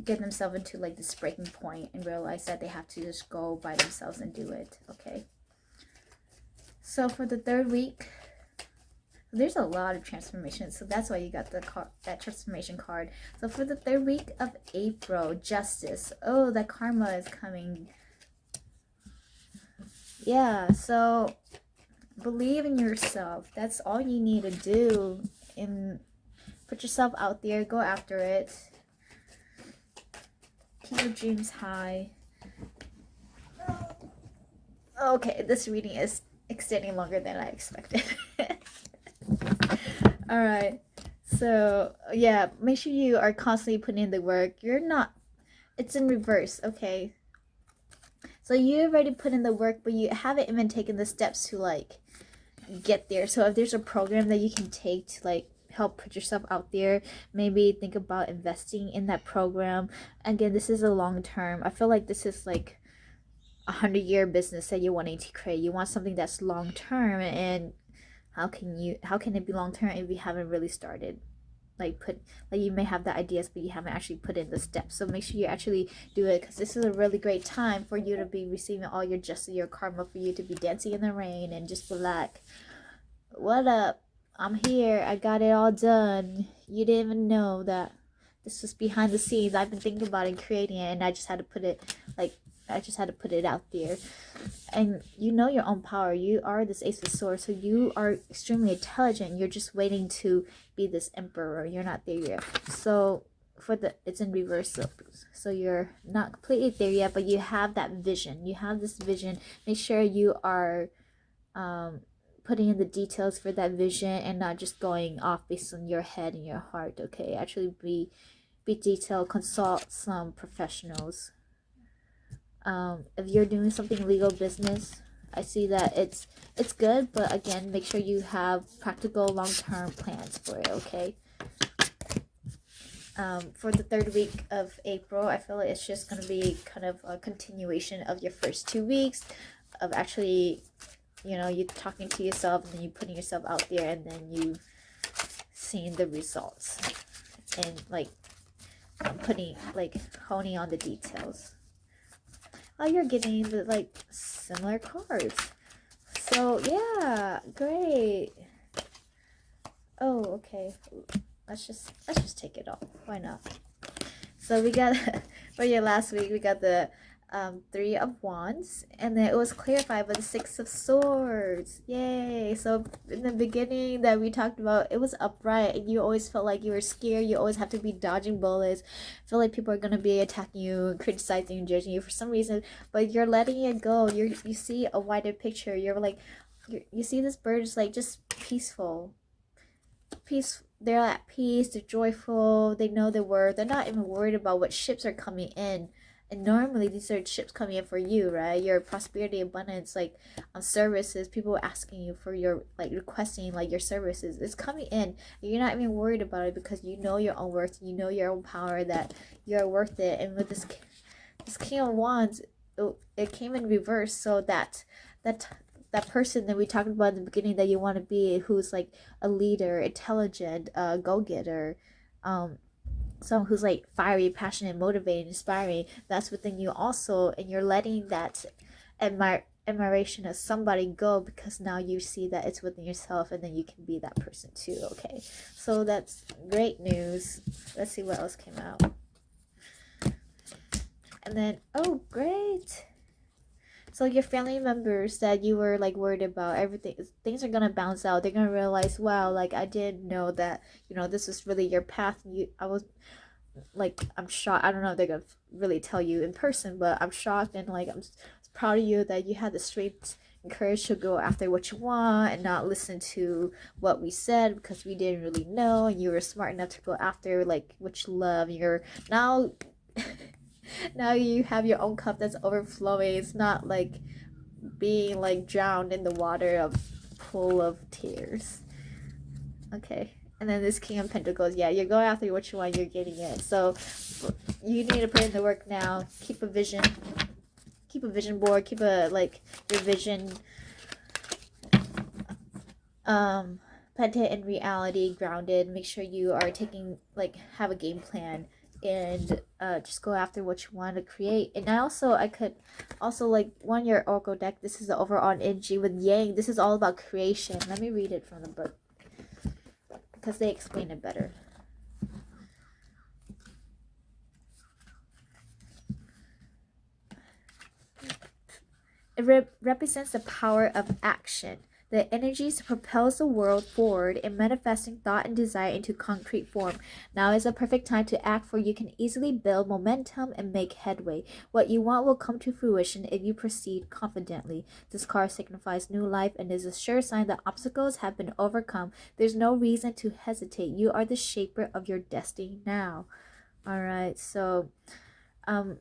get themselves into like this breaking point and realize that they have to just go by themselves and do it. Okay, so for the third week, there's a lot of transformations, so that's why you got that transformation card. So for the third week of April, justice. Oh, that karma is coming. Yeah, so believe in yourself. That's all you need to do, and put yourself out there, go after it. Keep your dreams high. Okay, this reading is extending longer than I expected. Alright, so yeah, make sure you are constantly putting in the work. It's in reverse, okay? So you already put in the work, but you haven't even taken the steps to like get there. So if there's a program that you can take to like help put yourself out there, maybe think about investing in that program. Again, this is a long term. I feel like this is like 100-year business that you're wanting to create. You want something that's long term, and how can it be long term if you haven't really started? You may have the ideas, but you haven't actually put in the steps. So make sure you actually do it, because this is a really great time for you to be receiving all your justice, your karma, for you to be dancing in the rain and just relax. What up? I'm here. I got it all done. You didn't even know that this was behind the scenes. I've been thinking about it and creating it, and I just had to put it out there. And you know your own power. You are this Ace of Swords, so you are extremely intelligent. You're just waiting to be this emperor. You're not there yet. So it's in reverse, so you're not completely there yet, but you have that vision. You have this vision. Make sure you are putting in the details for that vision, and not just going off based on your head and your heart. Okay, actually be detailed. Consult some professionals. If you're doing something legal business, I see that it's good, but again, make sure you have practical long-term plans for it. Okay. For the third week of April, I feel like it's just going to be kind of a continuation of your first 2 weeks of actually, you talking to yourself, and then you putting yourself out there, and then you seeing the results, and honing on the details. Oh, you're getting the similar cards. So yeah, great. Oh, okay. Let's just take it off. Why not? So we got for your last week, we got the Three of Wands, and then it was clarified by the Six of Swords. Yay! So in the beginning that we talked about, it was upright, and you always felt like you were scared. You always have to be dodging bullets. Feel like people are gonna be attacking you, criticizing, and judging you for some reason. But you're letting it go. You see a wider picture. You're like, you see this bird is like just peaceful. They're at peace. They're joyful. They know their worth. They're not even worried about what ships are coming in. And normally these are ships coming in for you, right? Your prosperity, abundance, like services, people asking you for your, like, requesting like your services. It's coming in. You're not even worried about it because you know your own worth. You know your own power, that you're worth it. And with this King of Wands, it came in reverse, so that person that we talked about in the beginning that you want to be, who's like a leader, intelligent, go-getter, someone who's like fiery, passionate, motivated, inspiring, that's within you also, and you're letting that admiration of somebody go because now you see that it's within yourself, and then you can be that person too. Okay, so that's great news. Let's see what else came out. And then, oh great, so your family members that you were like worried about, everything, things are gonna bounce out. They're gonna realize, wow, like I didn't know that, this is really your path. I was like, I'm shocked. I don't know if they're gonna really tell you in person, but I'm shocked, and like I'm proud of you that you had the strength and courage to go after what you want and not listen to what we said because we didn't really know, and you were smart enough to go after like what you love. You're now now you have your own cup that's overflowing. It's not like being like drowned in the water of pool of tears. Okay, and then this King of Pentacles, yeah, you're going after what you want, you're getting it. So you need to put in the work now. Keep a vision board, keep a like your vision planted in reality, grounded. Make sure you are taking, like, have a game plan, and just go after what you want to create. And I could also like one your oracle deck. This is the overall energy with Yang. This is all about creation. Let me read it from the book because they explain it better. It represents the power of action, the energies propels the world forward in manifesting thought and desire into concrete form. Now is a perfect time to act, for you can easily build momentum and make headway. What you want will come to fruition if you proceed confidently. This card signifies new life and is a sure sign that obstacles have been overcome. There's no reason to hesitate. You are the shaper of your destiny now. Alright, so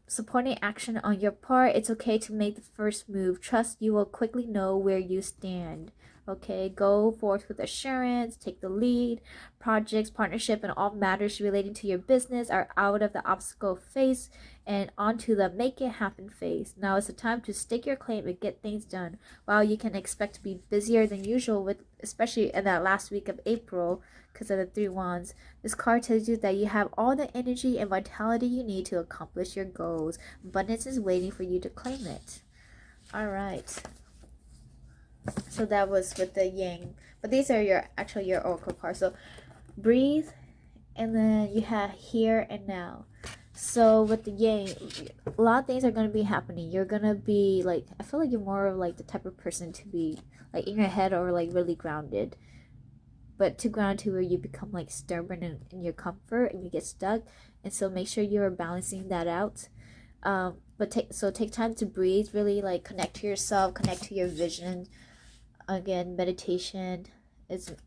supporting action on your part. It's okay to make the first move. Trust you will quickly know where you stand. Okay, go forth with assurance, take the lead. Projects, partnership, and all matters relating to your business are out of the obstacle phase and onto the make it happen phase. Now is the time to stake your claim and get things done. While you can expect to be busier than usual, with especially in that last week of April because of the Three Wands, this card tells you that you have all the energy and vitality you need to accomplish your goals. Abundance is waiting for you to claim it. All right. So that was with the Yang, but these are your oracle cards. So breathe, and then you have here and now. So with the Yang, a lot of things are going to be happening. You're going to be like, I feel like you're more of like the type of person to be like in your head or like really grounded, but to ground to where you become like stubborn in your comfort and you get stuck. And so make sure you're balancing that out. But take time to breathe, really like connect to yourself, connect to your vision. Again, meditation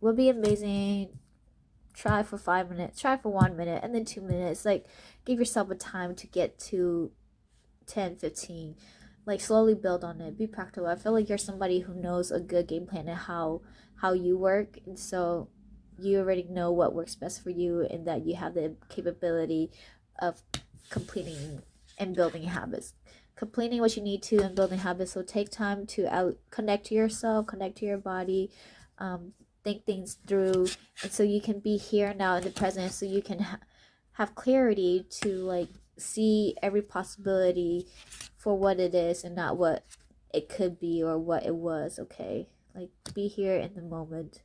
will be amazing. Try for 5 minutes, try for 1 minute, and then 2 minutes. Like, give yourself a time to get to 10, 15. Like, slowly build on it. Be practical. I feel like you're somebody who knows a good game plan and how you work, and so you already know what works best for you, and that you have the capability of completing and building habits. Completing what you need to and building habits. So take time to connect to yourself, connect to your body, think things through, and so you can be here now in the present, so you can have clarity to like see every possibility for what it is and not what it could be or what it was. Okay, like be here in the moment.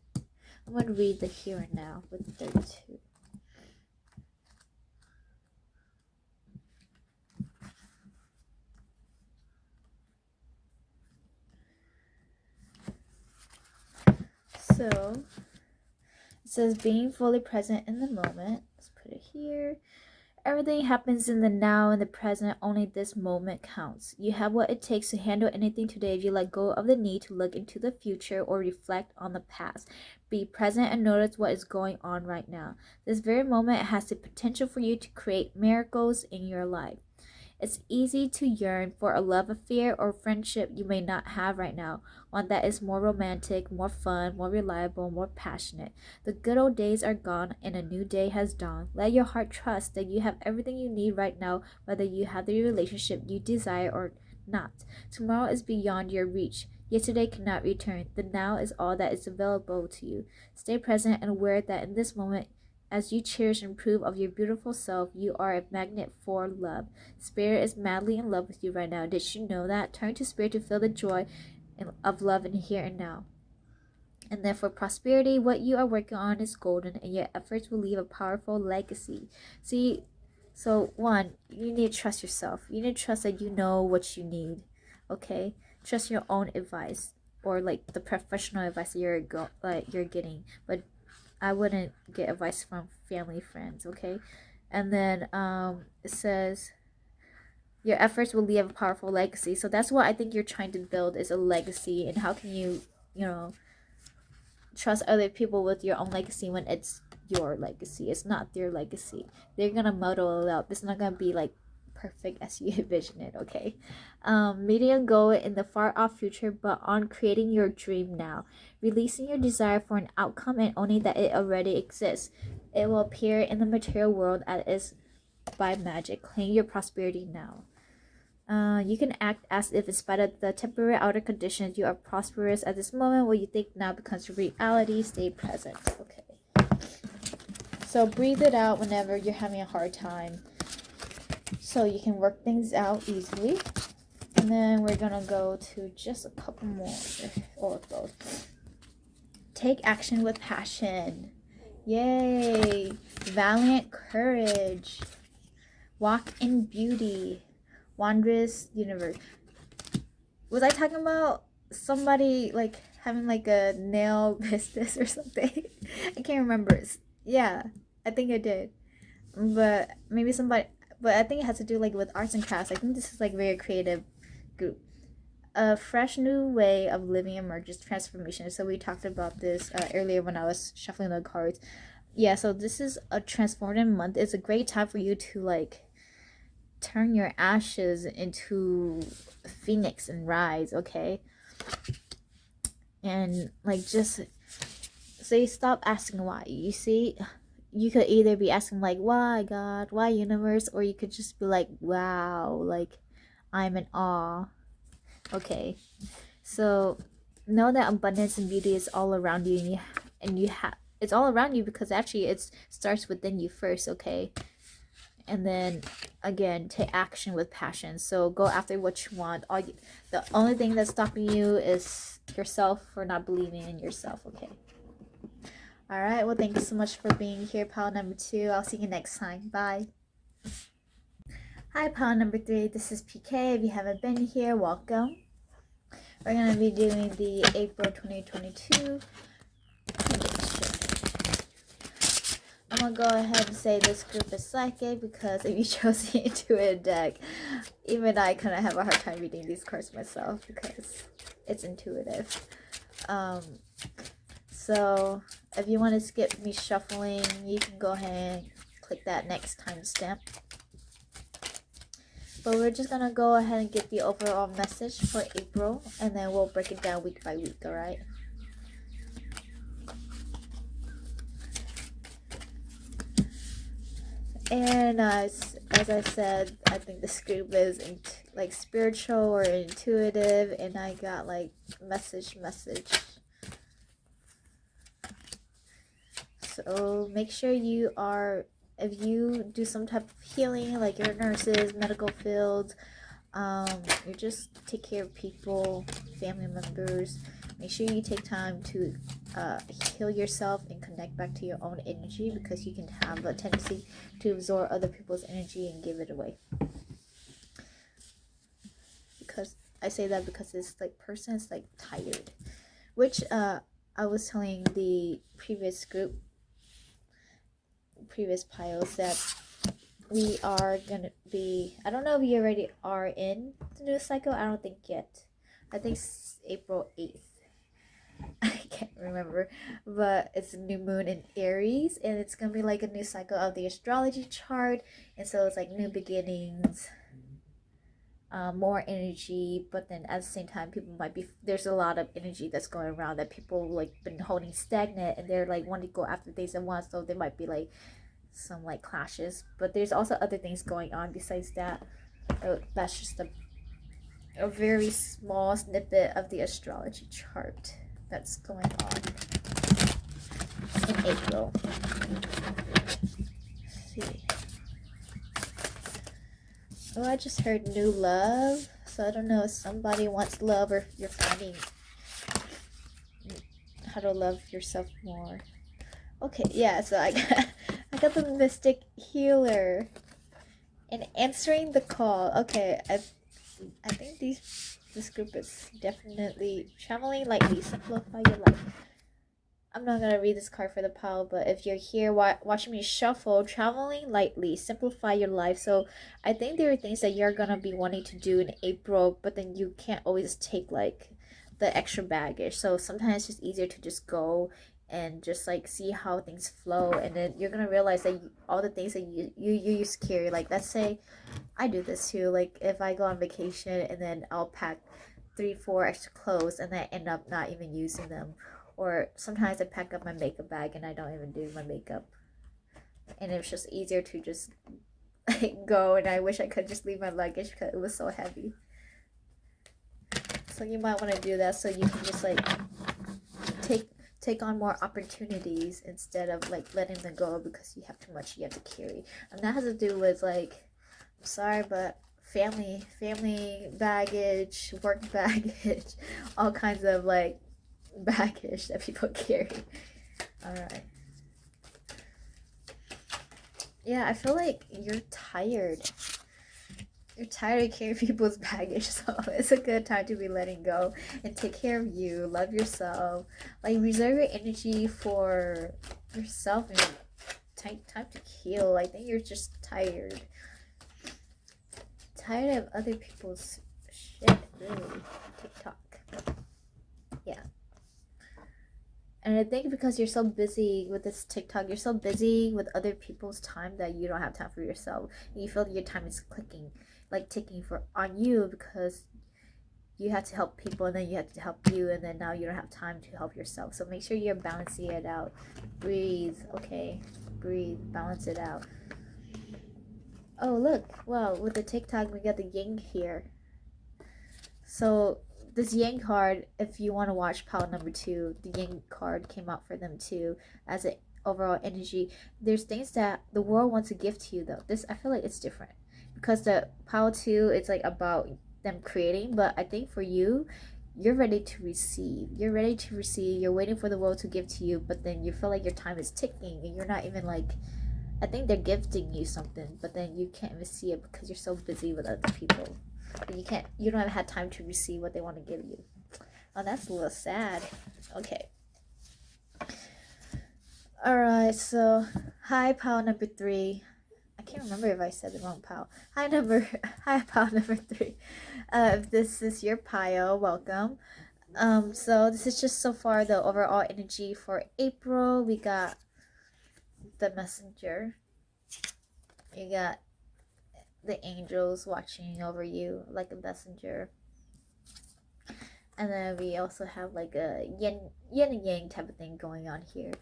I'm going to read the here and now with 32. So it says being fully present in the moment. Let's put it here. Everything happens in the now and the present. Only this moment counts. You have what it takes to handle anything today if you let go of the need to look into the future or reflect on the past. Be present and notice what is going on right now. This very moment has the potential for you to create miracles in your life. It's easy to yearn for a love affair or friendship you may not have right now, one that is more romantic, more fun, more reliable, more passionate. The good old days are gone and a new day has dawned. Let your heart trust that you have everything you need right now, whether you have the relationship you desire or not. Tomorrow is beyond your reach. Yesterday cannot return. The now is all that is available to you. Stay present and aware that in this moment, as you cherish and improve of your beautiful self, you are a magnet for love. Spirit is madly in love with you right now. Did you know that? Turn to Spirit to feel the joy of love in here and now. And then for prosperity, what you are working on is golden, and your efforts will leave a powerful legacy. See, so one, you need to trust yourself. You need to trust that you know what you need. Okay, trust your own advice or like the professional advice that you're getting, but I wouldn't get advice from family friends, okay? And then it says your efforts will leave a powerful legacy. So that's what I think you're trying to build is a legacy. And how can you trust other people with your own legacy when it's your legacy? It's not their legacy. They're gonna muddle it up. It's not gonna be like perfect as you envision it, okay? Meeting goal in the far off future, but on creating your dream now. Releasing your desire for an outcome and owning that it already exists. It will appear in the material world as is by magic. Claim your prosperity now. You can act as if, in spite of the temporary outer conditions, you are prosperous at this moment. What you think now becomes your reality. Stay present. Okay. So breathe it out whenever you're having a hard time, so you can work things out easily. And then we're gonna go to just a couple more oracles. Take action with passion. Yay! Valiant courage. Walk in beauty. Wondrous universe. Was I talking about somebody like having like a nail business or something? I can't remember. Yeah, I think I did. But maybe somebody. But I think it has to do like with arts and crafts. I think this is like very creative group. A fresh new way of living emerges transformation. So we talked about this earlier when I was shuffling the cards. Yeah, so this is a transformative month. It's a great time for you to like turn your ashes into phoenix and rise, okay? And like just say stop asking why. You see, you could either be asking like why God, why universe, or you could just be like wow, like I'm in awe. Okay, so know that abundance and beauty is all around you, and you have it's all around you because actually it starts within you first, okay? And then again, take action with passion. So go after what you want. The only thing that's stopping you is yourself for not believing in yourself, okay? All right, well, thank you so much for being here, pile number 2. I'll see you next time. Bye. Hi, pile number 3. This is PK. If you haven't been here, welcome. We're going to be doing the April 2022 prediction. I'm going to go ahead and say this group is psychic because if you chose the intuitive deck, even I kind of have a hard time reading these cards myself because it's intuitive. So if you want to skip me shuffling, you can go ahead and click that next timestamp. But we're just gonna go ahead and get the overall message for April, and then we'll break it down week by week, alright? And as I said, I think this group is like spiritual or intuitive, and I got like message. So make sure you are, if you do some type of healing, like you're nurses, medical fields, you just take care of people, family members, make sure you take time to heal yourself and connect back to your own energy, because you can have a tendency to absorb other people's energy and give it away. Because I say that because this like person is like tired, which I was telling the previous piles that we are gonna be, I don't know if you already are in the new cycle. I don't think yet. I think it's April 8th. I can't remember, but it's a new moon in Aries, and it's gonna be like a new cycle of the astrology chart, and so it's like new beginnings, more energy. But then at the same time, people might be, there's a lot of energy that's going around that people like been holding stagnant, and they're like wanting to go after things at once, so there might be like some like clashes. But there's also other things going on besides that. That's just a very small snippet of the astrology chart that's going on in April. Let's see. Oh, I just heard new love. So I don't know if somebody wants love or if you're finding how to love yourself more. Okay, yeah, so I got the mystic healer. And answering the call. Okay, I think this group is definitely traveling lightly. Simplify your life. I'm not gonna read this card for the pile, but if you're here watching me shuffle, traveling lightly, simplify your life. So I think there are things that you're gonna be wanting to do in April, but then you can't always take like the extra baggage. So sometimes it's just easier to just go and just like see how things flow, and then you're gonna realize that all the things that you used to carry, like let's say I do this too, like if I go on vacation and then I'll pack 3-4 extra clothes and I end up not even using them, or sometimes I pack up my makeup bag and I don't even do my makeup, and it's just easier to just like go, and I wish I could just leave my luggage because it was so heavy. So you might want to do that so you can just like take on more opportunities instead of like letting them go because you have too much you have to carry. And that has to do with like, I'm sorry, but family baggage, work baggage, all kinds of like baggage that people carry. All right. Yeah, I feel like you're tired. You're tired of carrying people's baggage, so it's a good time to be letting go and take care of you, love yourself. Like, reserve your energy for yourself and take time to heal. I think you're just tired. Tired of other people's shit, really. TikTok. Yeah. And I think because you're so busy with this TikTok, you're so busy with other people's time that you don't have time for yourself. And you feel that your time is clicking, like ticking for on you because you have to help people and then you have to help you, and then now you don't have time to help yourself. So make sure you're balancing it out. Breathe, okay? Breathe, balance it out. Oh, look. Wow, with the TikTok, we got the yin here. So this Yang card, if you want to watch pile number 2, the Yang card came out for them too as an overall energy. There's things that the world wants to give to you though. This, I feel like it's different because the pile 2, it's like about them creating, but I think for you, you're ready to receive. You're ready to receive. You're waiting for the world to give to you, but then you feel like your time is ticking and you're not even like, I think they're gifting you something, but then you can't even see it because you're so busy with other people. You don't have had time to receive what they want to give you. Oh, that's a little sad. Okay. Alright, so hi pile number 3. I can't remember if I said the wrong pile. Hi pile number 3. If this is your pile, welcome. So this is just so far the overall energy for April. We got the messenger. You got the angels watching over you like a messenger, and then we also have like a yin and yang type of thing going on here.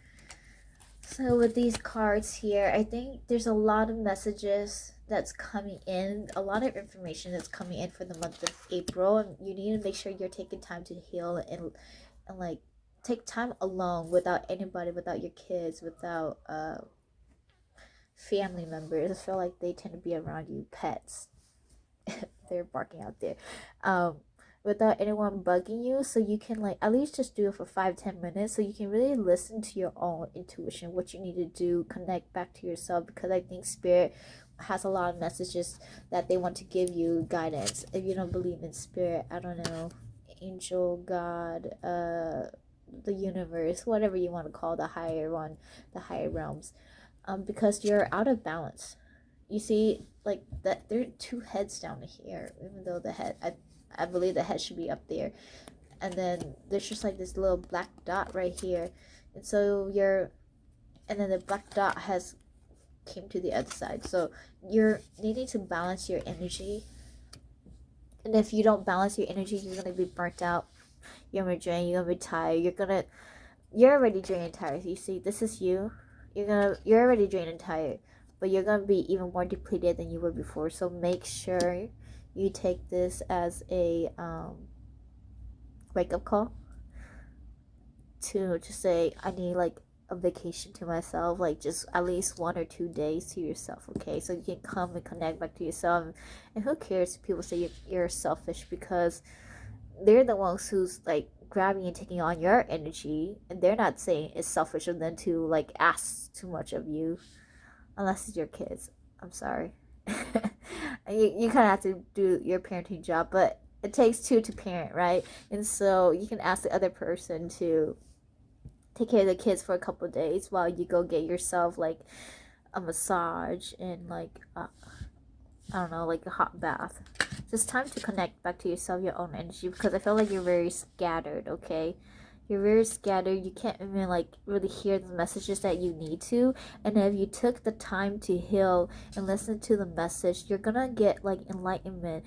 So with these cards here, I think there's a lot of messages that's coming in, a lot of information that's coming in for the month of April, and you need to make sure you're taking time to heal and like take time alone without anybody, without your kids, without family members. I feel like they tend to be around you, pets. They're barking out there. Without anyone bugging you, so you can like at least just do it for 5-10 minutes so you can really listen to your own intuition, what you need to do, connect back to yourself, because I think spirit has a lot of messages that they want to give you guidance. If you don't believe in spirit, I don't know, angel, God, the universe, whatever you want to call the higher one, the higher realms, because you're out of balance. You see, like that there are two heads down here, even though the head, I believe the head should be up there, and then there's just like this little black dot right here, and so and then the black dot has came to the other side. So you're needing to balance your energy, and if you don't balance your energy, you're gonna be burnt out. You're gonna be drained. You're gonna be tired. You're already drained and tired. You see, this is you. You're already drained and tired, but you're gonna be even more depleted than you were before. So make sure you take this as a wake up call to just say, I need like a vacation to myself, like just at least 1 or 2 days to yourself, okay? So you can come and connect back to yourself. And who cares if people say you're selfish, because they're the ones who's like grabbing and taking on your energy, and they're not saying it's selfish of them to like ask too much of you, unless it's your kids. I'm sorry. You kind of have to do your parenting job, but it takes two to parent, right? And so you can ask the other person to take care of the kids for a couple of days while you go get yourself like a massage and like I don't know, like a hot bath. Just time to connect back to yourself, your own energy, because I feel like you're very scattered, okay? You're very scattered. You can't even like really hear the messages that you need to. And if you took the time to heal and listen to the message, you're gonna get like enlightenment.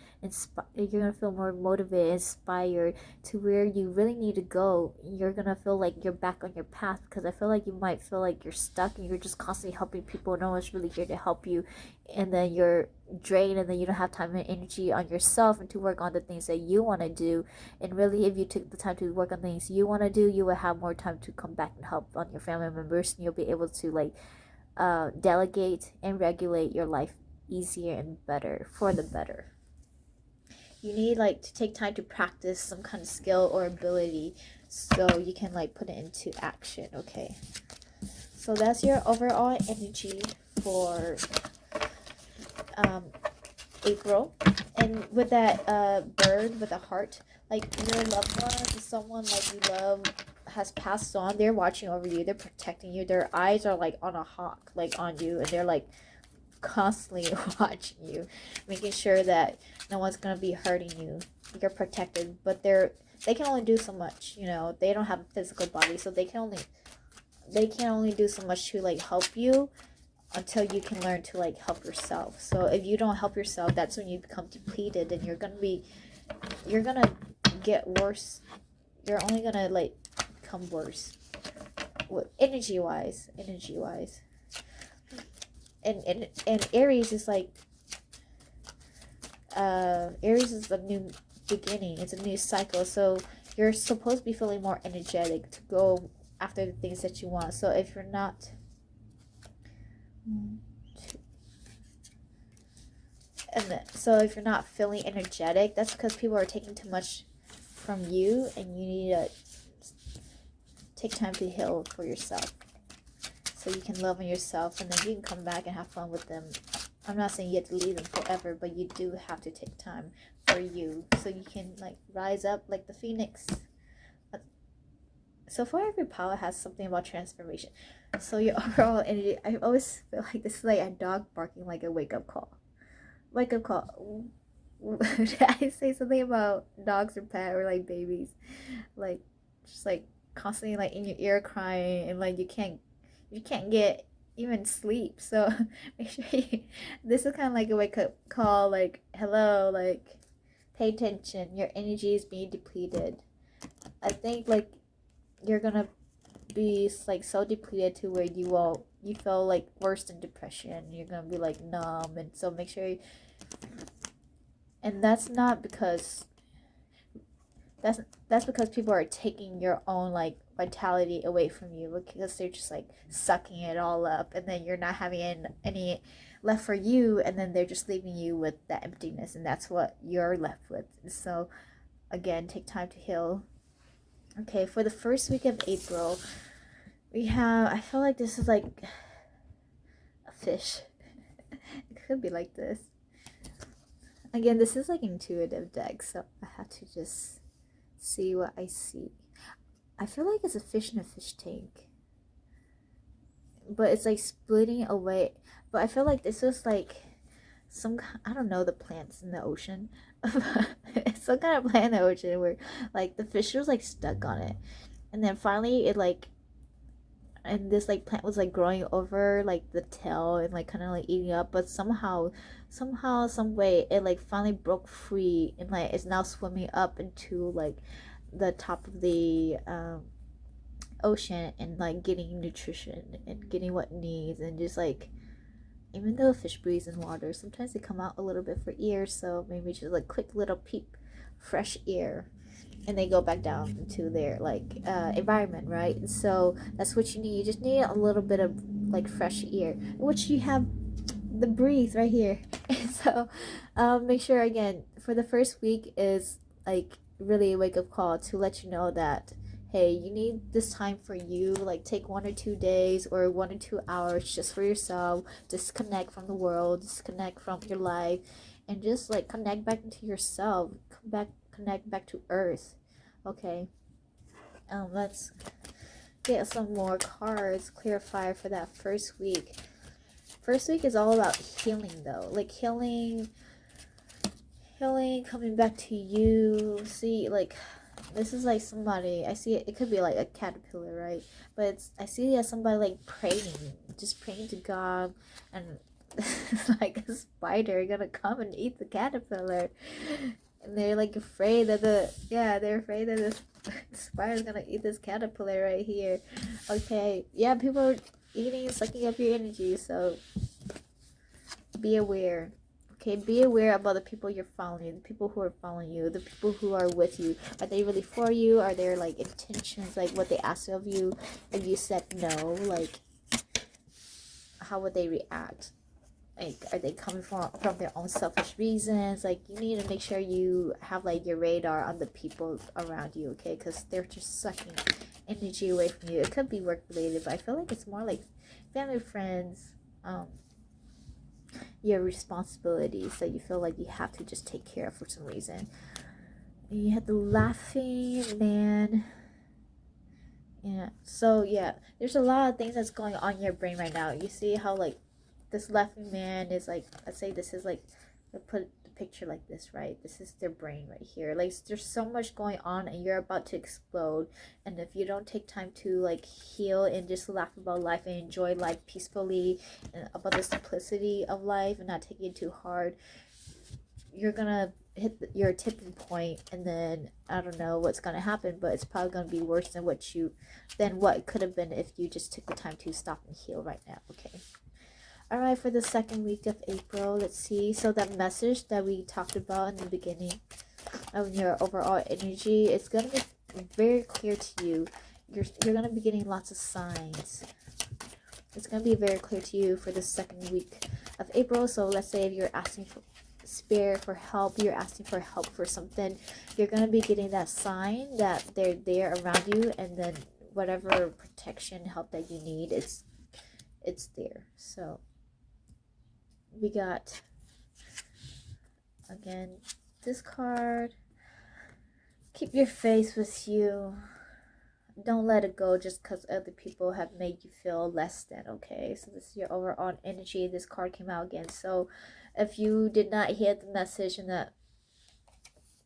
You're gonna feel more motivated, inspired to where you really need to go. You're gonna feel like you're back on your path, because I feel like you might feel like you're stuck and you're just constantly helping people. No one's really here to help you, and then you're drained, and then you don't have time and energy on yourself and to work on the things that you want to do. And really, if you took the time to work on things you want to do, you will have more time to come back and help on your family members, and you'll be able to like delegate and regulate your life easier and better, for the better. You need like to take time to practice some kind of skill or ability so you can like put it into action, okay? So that's your overall energy for April. And with that bird with a heart, like your loved ones, someone like you love has passed on, they're watching over you, they're protecting you, their eyes are like on a hawk, like on you, and they're like constantly watching you, making sure that no one's gonna be hurting you. You're protected, but they can only do so much, you know. They don't have a physical body, so they can only do so much to like help you until you can learn to like help yourself. So if you don't help yourself, that's when you become depleted, and you're gonna get worse. You're only gonna like become worse with energy wise. And Aries is like Aries is a new beginning, it's a new cycle, so you're supposed to be feeling more energetic to go after the things that you want. So if you're not if you're not feeling energetic, that's because people are taking too much from you, and you need to take time to heal for yourself, so you can love on yourself, and then you can come back and have fun with them. I'm not saying you have to leave them forever, but you do have to take time for you, so you can like rise up like the phoenix. So for every power has something about transformation. So your overall energy, I always feel like this is like a dog barking like a wake-up call. Wake-up call. Did I say something about dogs or pet or like babies? Like just like constantly like in your ear crying, and like you can't get even sleep. So make sure this is kind of like a wake-up call, like hello, like pay attention. Your energy is being depleted. I think like you're gonna be like so depleted to where you feel like worse than depression. You're gonna be like numb, and so make sure and that's not because that's because people are taking your own like vitality away from you, because they're just like sucking it all up, and then you're not having any left for you, and then they're just leaving you with that emptiness, and that's what you're left with. So again, take time to heal. Okay, for the first week of April, we have, I feel like this is like a fish. It could be like this. Again, this is like intuitive deck, so I have to just see what I see. I feel like it's a fish in a fish tank, but it's like splitting away. But I feel like this was like some, I don't know, the plants in the ocean. It's some kind of plant in the ocean where like the fish was like stuck on it, and then finally it like, and this like plant was like growing over like the tail and like kind of like eating up, but somehow some way it like finally broke free and like is now swimming up into like the top of the ocean and like getting nutrition and getting what it needs. And just like, even though fish breathes in water, sometimes they come out a little bit for air, so maybe just like quick little peep, fresh air, and they go back down into their like environment, right? And so that's what you need. You just need a little bit of like fresh air, which you have the breathe right here. And so make sure again for the first week is like really a wake up call to let you know that hey, you need this time for you. Like take 1 or 2 days or 1 or 2 hours just for yourself. Disconnect from the world, disconnect from your life, and just like connect back into yourself. Connect back to earth. Okay. Let's get some more cards clarify for that first week. First week is all about healing though. Like healing, coming back to you. See, like this is like somebody, I see it could be like a caterpillar, right? But I see it as somebody like praying, just praying to God, and it's like a spider gonna come and eat the caterpillar. And they're like afraid that they're afraid that this spider's gonna eat this caterpillar right here. Okay, yeah, people are eating and sucking up your energy, so be aware. Okay, be aware about the people you're following, the people who are following you, the people who are with you. Are they really for you? Are there like intentions, like what they ask of you? If you said no, like how would they react? Like, are they coming from their own selfish reasons? Like, you need to make sure you have like your radar on the people around you, okay? Because they're just sucking energy away from you. It could be work related, but I feel like it's more like family, friends, your responsibilities that you feel like you have to just take care of for some reason. And you have the laughing man. Yeah. So yeah, there's a lot of things that's going on in your brain right now. You see how like this laughing man is like, let's say this is like, I put the picture like this, right? This is their brain right here. Like there's so much going on and you're about to explode. And if you don't take time to like heal and just laugh about life and enjoy life peacefully and about the simplicity of life and not taking it too hard, you're gonna hit your tipping point, and then I don't know what's gonna happen, but it's probably gonna be worse than what it could have been if you just took the time to stop and heal right now. Okay. All right, for the second week of April, let's see. So that message that we talked about in the beginning of your overall energy, it's gonna be very clear to you. You're gonna be getting lots of signs. It's gonna be very clear to you for the second week of April. So let's say if you're asking for help, you're asking for help for something, you're gonna be getting that sign that they're there around you, and then whatever protection, help that you need, it's there. So we got again this card. Keep your faith with you. Don't let it go just because other people have made you feel less than. Okay, so this is your overall energy. This card came out again. So if you did not hear the message in that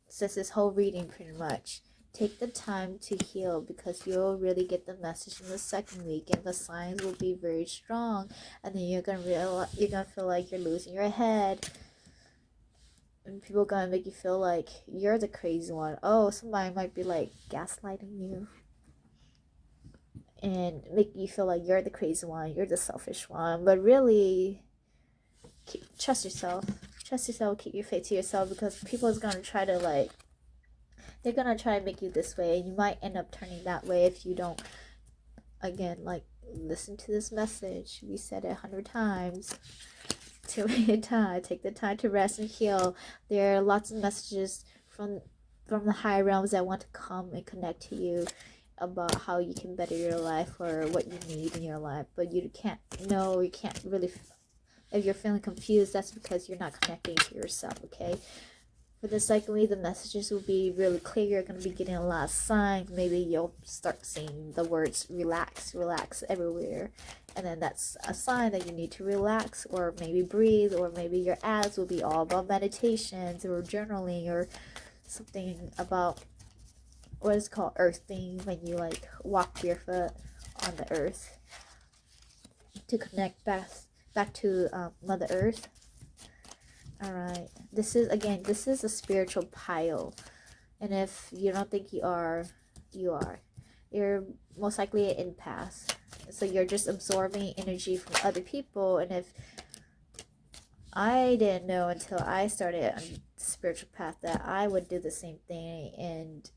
says this whole reading, pretty much take the time to heal, because you'll really get the message in the second week, and the signs will be very strong. And then you're gonna feel like you're losing your head, and people are gonna make you feel like you're the crazy one. Oh, somebody might be like gaslighting you and make you feel like you're the crazy one, you're the selfish one. But really, trust yourself, keep your faith to yourself, because people is gonna try to like, they're gonna try to make you this way, and you might end up turning that way if you don't, again, like, listen to this message. We said it 100 times. Take the time to rest and heal. There are lots of messages from the higher realms that want to come and connect to you about how you can better your life or what you need in your life. But you can't really, if you're feeling confused, that's because you're not connecting to yourself. Okay, For the second week, the messages will be really clear. You're going to be getting a lot of signs. Maybe you'll start seeing the words relax, relax everywhere. And then that's a sign that you need to relax, or maybe breathe, or maybe your ads will be all about meditations or journaling, or something about what is called earthing, when you like walk barefoot on the earth to connect back to Mother Earth. All right, this is a spiritual pile, and if you don't think you are, you're most likely an empath. So you're just absorbing energy from other people. And if I didn't know until I started on the spiritual path that I would do the same thing. And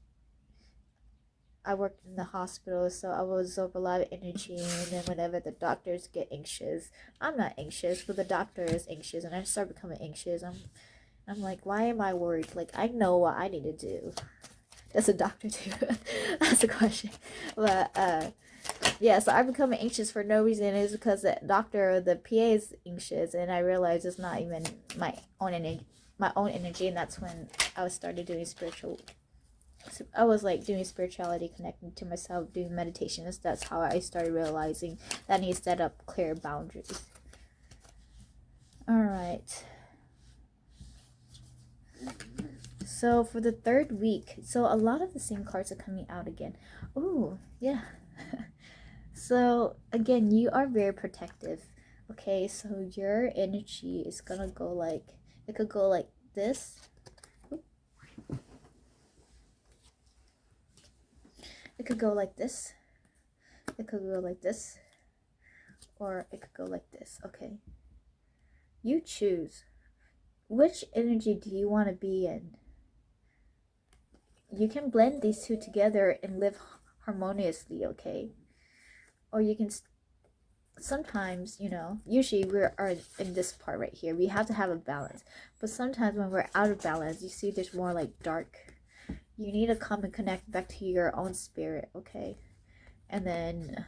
I worked in the hospital, so I would absorb a lot of energy. And then whenever the doctors get anxious, I'm not anxious, but the doctor is anxious, and I start becoming anxious. I'm like, why am I worried? Like, I know what I need to do. Does a doctor do? That's a question. But yeah, so I become anxious for no reason. It's because the doctor or the PA is anxious, and I realized it's not even my own energy. And that's when I started doing I was like doing spirituality, connecting to myself, doing meditations. That's how I started realizing that I need to set up clear boundaries. All right. So for the third week, so a lot of the same cards are coming out again. Oh, yeah. So again, you are very protective. Okay, so your energy is gonna go like, it could go like this. It could go like this. It could go like this. Or it could go like this, okay? You choose. Which energy do you want to be in? You can blend these two together and live harmoniously, okay? Or you can sometimes, usually we are in this part right here. We have to have a balance. But sometimes when we're out of balance, you see there's more like dark. You need to come and connect back to your own spirit, okay? And then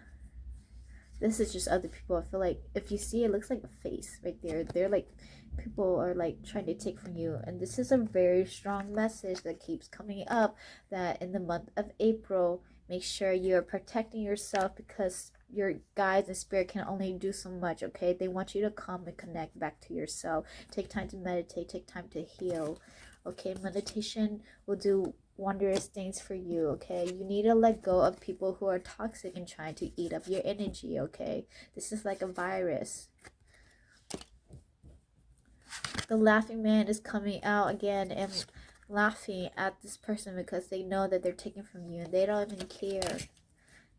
this is just other people. I feel like if you see, it looks like a face right there. They're like, people are like trying to take from you. And this is a very strong message that keeps coming up, that in the month of April, make sure you're protecting yourself, because your guides and spirit can only do so much, okay? They want you to come and connect back to yourself. Take time to meditate, take time to heal, okay? Meditation will do wondrous things for you, okay? You need to let go of people who are toxic and trying to eat up your energy, okay? This is like a virus. The laughing man is coming out again and laughing at this person because they know that they're taking from you, and they don't even care.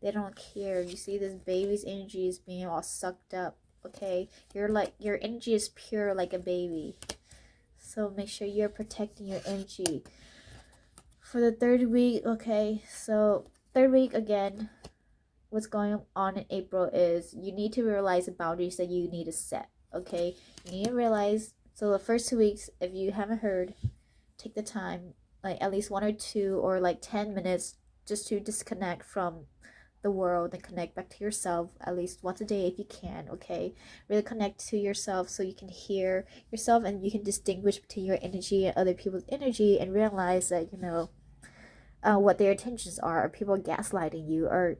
They don't care. You see, this baby's energy is being all sucked up, okay? You're like, your energy is pure like a baby. So make sure you're protecting your energy. For the third week, okay, so third week again, what's going on in April is you need to realize the boundaries that you need to set, okay? You need to realize, so the first 2 weeks, if you haven't heard, take the time, like at least 1 or 2 or like 10 minutes just to disconnect from the world and connect back to yourself at least once a day if you can, okay? Really connect to yourself so you can hear yourself and you can distinguish between your energy and other people's energy, and realize that, what their intentions are. Are people gaslighting you? Or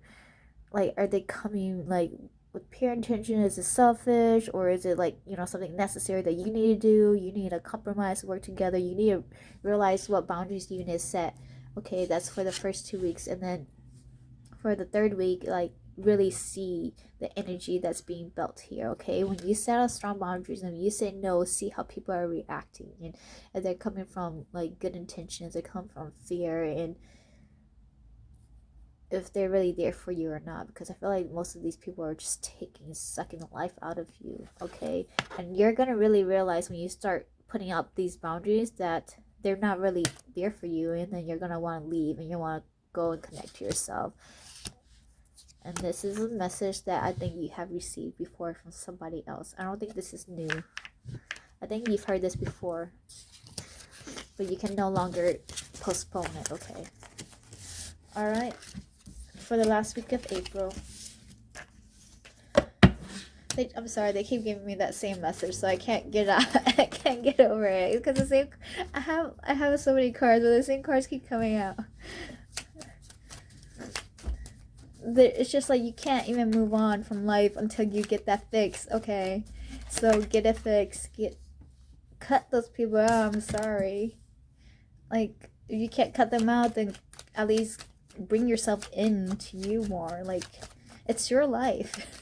like, are they coming like with pure intention? Is it selfish, or is it like, something necessary that you need to do? You need to compromise, work together. You need to realize what boundaries you need to set, okay? That's for the first 2 weeks. And then for the third week, like, really see the energy that's being built here, okay? When you set out strong boundaries and you say no, see how people are reacting, and they're coming from like good intentions, they come from fear, and if they're really there for you or not, because I feel like most of these people are just sucking the life out of you, okay? And you're gonna really realize when you start putting up these boundaries that they're not really there for you, and then you're gonna want to leave and you want to go and connect to yourself. And this is a message that I think you have received before from somebody else. I don't think this is new. I think you've heard this before, but you can no longer postpone it, okay? All right. For the last week of April, I'm sorry, they keep giving me that same message, so I can't get out. I can't get over it because the same. I have so many cards, but the same cards keep coming out. It's just like you can't even move on from life until you get that fix. Okay, so get it fixed. Cut those people out. I'm sorry. Like if you can't cut them out, then at least bring yourself into you more. Like it's your life.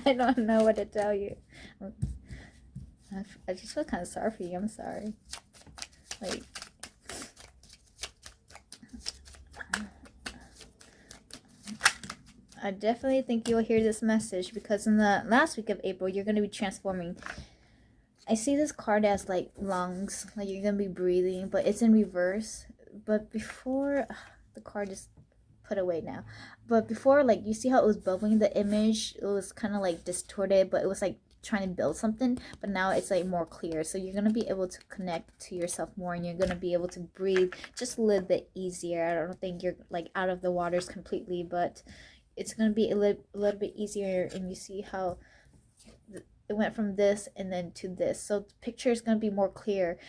I don't know what to tell you. I just feel kind of sorry for you. I'm sorry. Like, I definitely think you'll hear this message because in the last week of April, you're going to be transforming. I see this card as like lungs, like you're going to be breathing, but it's in reverse. But before, the card is put away now. But before, like, you see how it was bubbling, the image, it was kind of like distorted, but it was like trying to build something, but now it's like more clear. So you're gonna be able to connect to yourself more, and you're gonna be able to breathe just a little bit easier. I don't think you're like out of the waters completely, but it's gonna be a little bit easier. And you see how it went from this and then to this, so the picture is going to be more clear.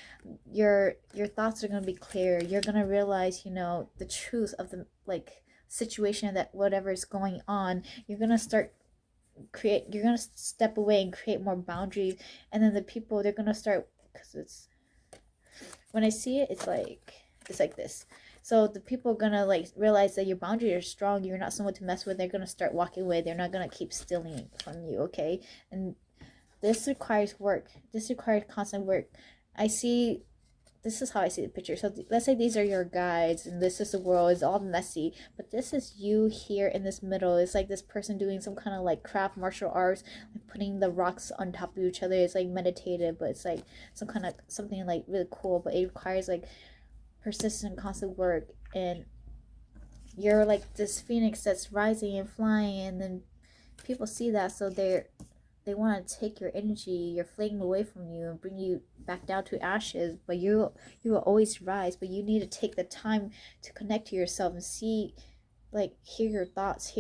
Your thoughts are going to be clear. You're going to realize, you know, the truth of the like situation, that whatever is going on, you're going to you're going to step away and create more boundaries. And then the people, they're going to start, because it's, when I see it, it's like this. So the people are gonna like realize that your boundaries are strong. You're not someone to mess with. They're gonna start walking away. They're not gonna keep stealing from you. Okay, and this requires work. This requires constant work. This is how I see the picture. So let's say these are your guides and this is the world. It's all messy. But this is you here in this middle. It's like this person doing some kind of like craft martial arts, like putting the rocks on top of each other. It's like meditative, but it's like something like really cool. But it requires like persistent, constant work. And you're like this phoenix that's rising and flying. And then people see that, so they want to take your energy, your flame away from you and bring you back down to ashes. But you will always rise. But you need to take the time to connect to yourself and see, like, hear your thoughts,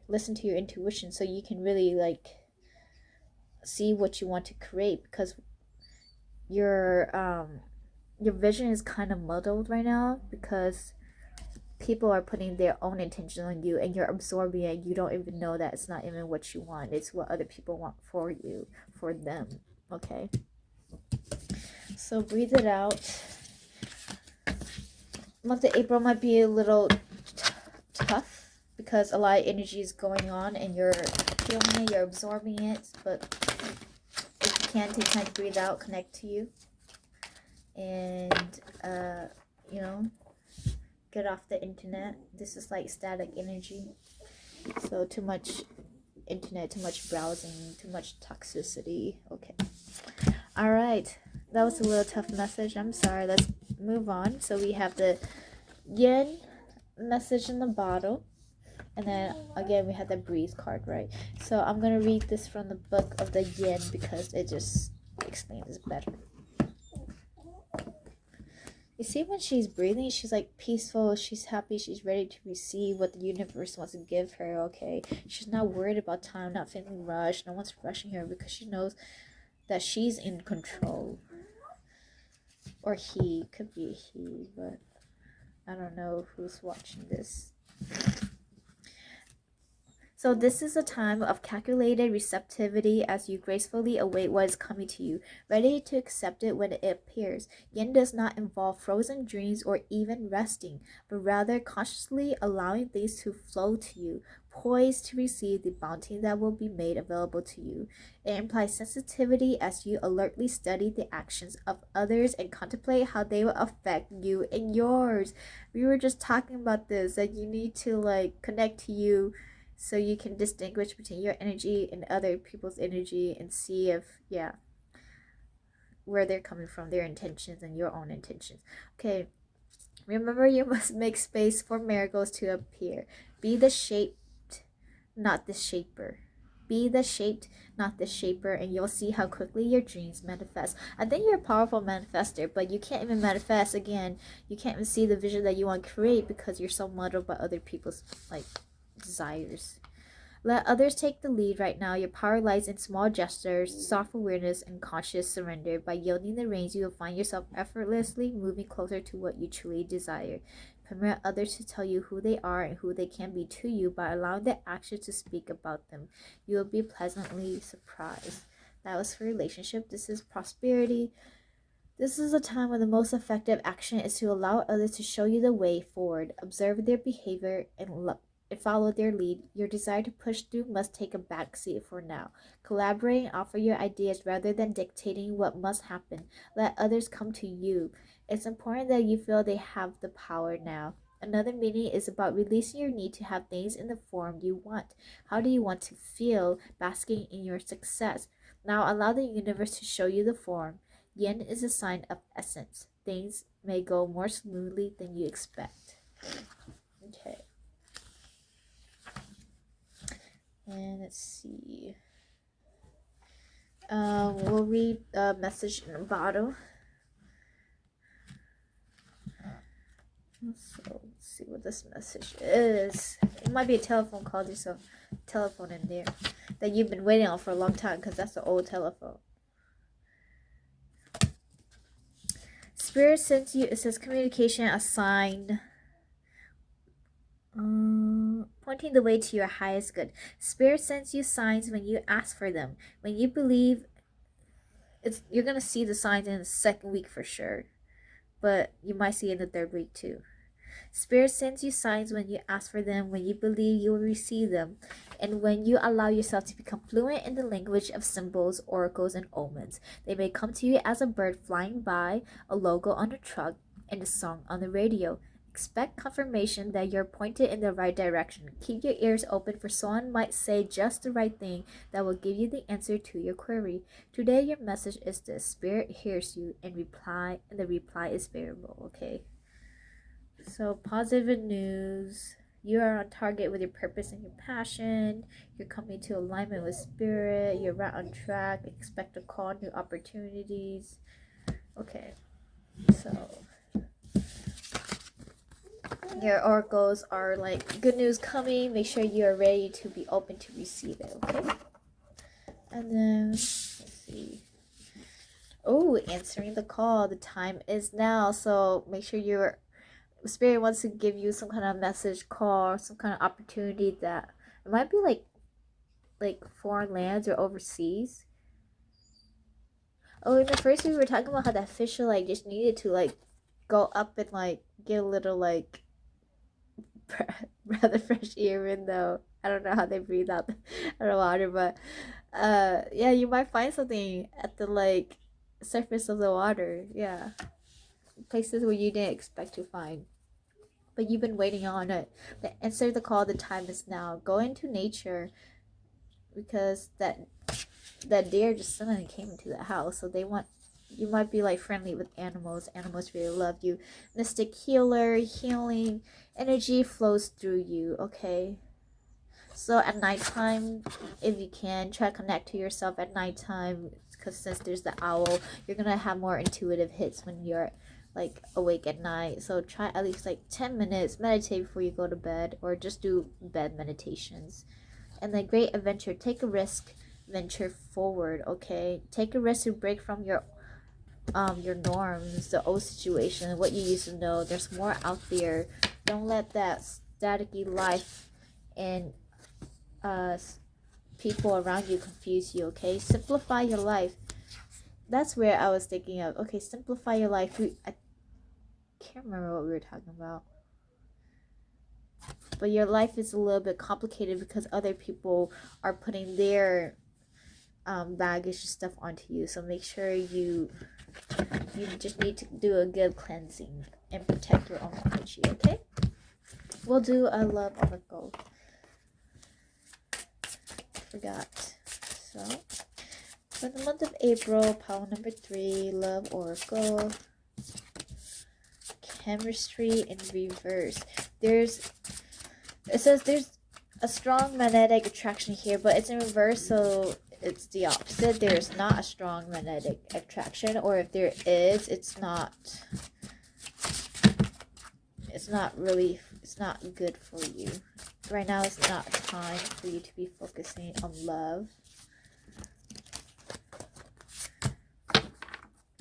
listen to your intuition, so you can really like see what you want to create. Because your vision is kind of muddled right now, because people are putting their own intention on you and you're absorbing it. You don't even know that it's not even what you want. It's what other people want for you, for them. Okay, so breathe it out. Month of April might be a little tough because a lot of energy is going on and you're feeling it, you're absorbing it. But if you can, take time to breathe out, connect to you, and you know, get off the internet. This is like static energy. So too much internet, too much browsing, too much toxicity. Okay. All right. That was a little tough message. I'm sorry. Let's move on. So we have the yin message in the bottle. And then again, we have the breathe card, right? So I'm going to read this from the book of the yin because it just explains it better. You see, when she's breathing, she's like peaceful, she's happy, she's ready to receive what the universe wants to give her, okay? She's not worried about time, not feeling rushed. No one's rushing her because she knows that she's in control. Or he, could be he, but I don't know who's watching this. So this is a time of calculated receptivity as you gracefully await what is coming to you, ready to accept it when it appears. Yin does not involve frozen dreams or even resting, but rather consciously allowing things to flow to you, poised to receive the bounty that will be made available to you. It implies sensitivity as you alertly study the actions of others and contemplate how they will affect you and yours. We were just talking about this, that you need to like connect to you, so you can distinguish between your energy and other people's energy and see if, where they're coming from, their intentions and your own intentions. Okay, remember, you must make space for miracles to appear. Be the shaped, not the shaper. Be the shaped, not the shaper, and you'll see how quickly your dreams manifest. I think you're a powerful manifester, but you can't even manifest. Again, you can't even see the vision that you want to create because you're so muddled by other people's like desires. Let others take the lead right now. Your power lies in small gestures, soft awareness, and conscious surrender. By yielding the reins, you will find yourself effortlessly moving closer to what you truly desire. Permit others to tell you who they are and who they can be to you by allowing their actions to speak about them. You will be pleasantly surprised. That was for relationship. This is prosperity. This is a time when the most effective action is to allow others to show you the way forward. Observe their behavior and follow their lead. Your desire to push through must take a back seat for now. Collaborate and offer your ideas rather than dictating what must happen. Let others come to you. It's important that you feel they have the power now. Another meaning is about releasing your need to have things in the form you want. How do you want to feel basking in your success? Now allow the universe to show you the form. Yin is a sign of essence. Things may go more smoothly than you expect. Okay. And let's see. We'll read a message in a bottle. So let's see what this message is. It might be a telephone call. There's a telephone in there that you've been waiting on for a long time because that's the old telephone. Spirit sends you, it says communication assigned. Pointing the way to your highest good. Spirit sends you signs when you ask for them. When you believe, you're gonna see the signs in the second week for sure, but you might see it in the third week too. Spirit sends you signs when you ask for them, when you believe you will receive them, and when you allow yourself to become fluent in the language of symbols, oracles, and omens. They may come to you as a bird flying by, a logo on a truck, and a song on the radio. Expect confirmation that you're pointed in the right direction. Keep your ears open, for someone might say just the right thing that will give you the answer to your query. Today, your message is this: Spirit hears you and the reply is favorable. Okay. So positive news. You are on target with your purpose and your passion. You're coming to alignment with spirit. You're right on track. Expect a call, new opportunities. Okay. So your oracles are like good news coming. Make sure you are ready to be open to receive it. Okay. And then let's see. Oh, answering the call. The time is now. So make sure you're Spirit wants to give you some kind of message, call, some kind of opportunity that it might be like foreign lands or overseas. Oh, in the first we were talking about how that fish like just needed to like go up and like get a little like rather fresh air, even though I don't know how they breathe out the water, but yeah, you might find something at the like surface of the water. Yeah, places where you didn't expect to find, but you've been waiting on it. Answer the call. The time is now. Go into nature, because that deer just suddenly came into the house. So you might be like friendly with animals. Animals really love you. Mystic healer, healing energy flows through you. Okay. So at nighttime, if you can, try to connect to yourself at nighttime, because since there's the owl, you're gonna have more intuitive hits when you're like awake at night. So try at least like 10 minutes, meditate before you go to bed, or just do bed meditations. And the great adventure, take a risk, venture forward. Okay, take a risk to break from your norms, the old situation, what you used to know. There's more out there. Don't let that staticky life and people around you confuse you. Okay, simplify your life. That's where I was thinking of. Okay, simplify your life. I can't remember what we were talking about, but your life is a little bit complicated because other people are putting their baggage stuff onto you. So make sure you just need to do a good cleansing and protect your own energy. Okay, we'll do a love oracle. Forgot. So for the month of April, pile number 3, love oracle. Chemistry in reverse. It says there's a strong magnetic attraction here, but it's in reverse, so it's the opposite. There's not a strong magnetic attraction, or if there is, it's not good for you. right now is not time for you to be focusing on love.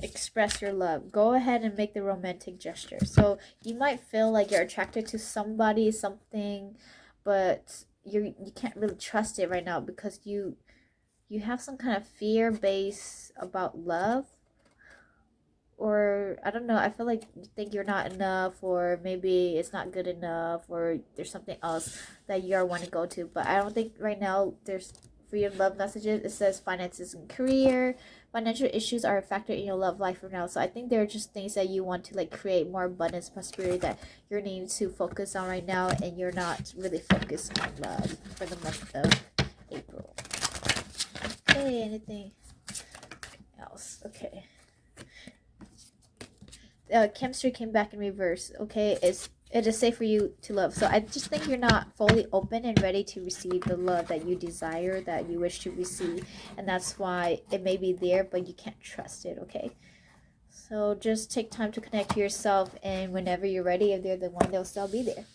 Express your love. Go ahead and make the romantic gesture. So you might feel like you're attracted to somebody, something, but you can't really trust it right now because you have some kind of fear base about love, or I don't know, I feel like you think you're not enough, or maybe it's not good enough, or there's something else that you are wanting to go to. But I don't think right now there's, for your love messages, it says finances and career. Financial issues are a factor in your love life right now. So I think there are just things that you want to like create more abundance, prosperity that you're needing to focus on right now, and you're not really focused on love for the month of April. Okay, anything else? Okay. Chemistry came back in reverse. Okay, it is safe for you to love. So I just think you're not fully open and ready to receive the love that you desire, that you wish to receive, and that's why it may be there, but you can't trust it. Okay, so just take time to connect to yourself, and whenever you're ready, if they're the one, they'll still be there.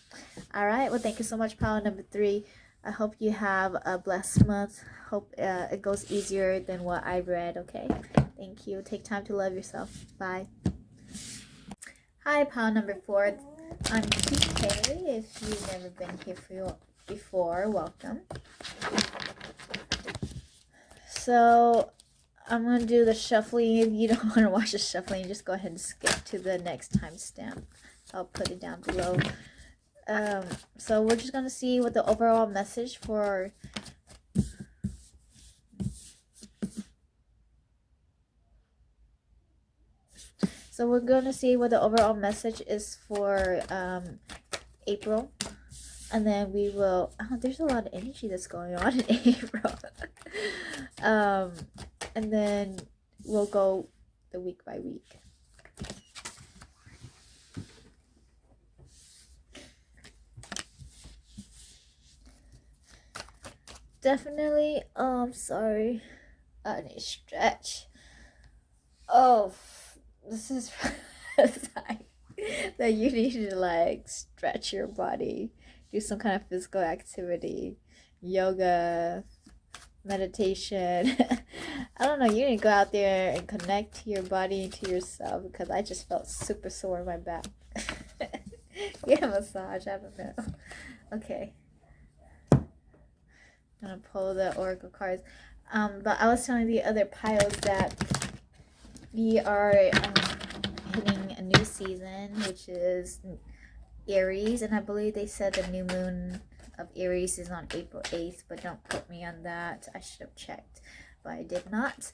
All right, well, thank you so much, pile number 3. I hope you have a blessed month. Hope it goes easier than what I read. Okay, thank you. Take time to love yourself. Bye. Hi, pile number 4. I'm TK. If you've never been here before, welcome. So I'm going to do the shuffling. If you don't want to watch the shuffling, just go ahead and skip to the next timestamp. I'll put it down below. So we're just going to see what the overall message for So we're going to see what the overall message is for April. And then we will... Oh, there's a lot of energy that's going on in April. And then we'll go the week by week. Definitely... sorry. I need to stretch. Oh... This is a sign that you need to like stretch your body, do some kind of physical activity, yoga, meditation. I don't know, you need to go out there and connect to your body and to yourself, because I just felt super sore in my back. Get a massage, I don't know. Okay, I'm gonna pull the oracle cards. But I was telling the other piles that we are hitting a new season, which is Aries, and I believe they said the new moon of Aries is on April 8th, but don't quote me on that. I should have checked, but I did not.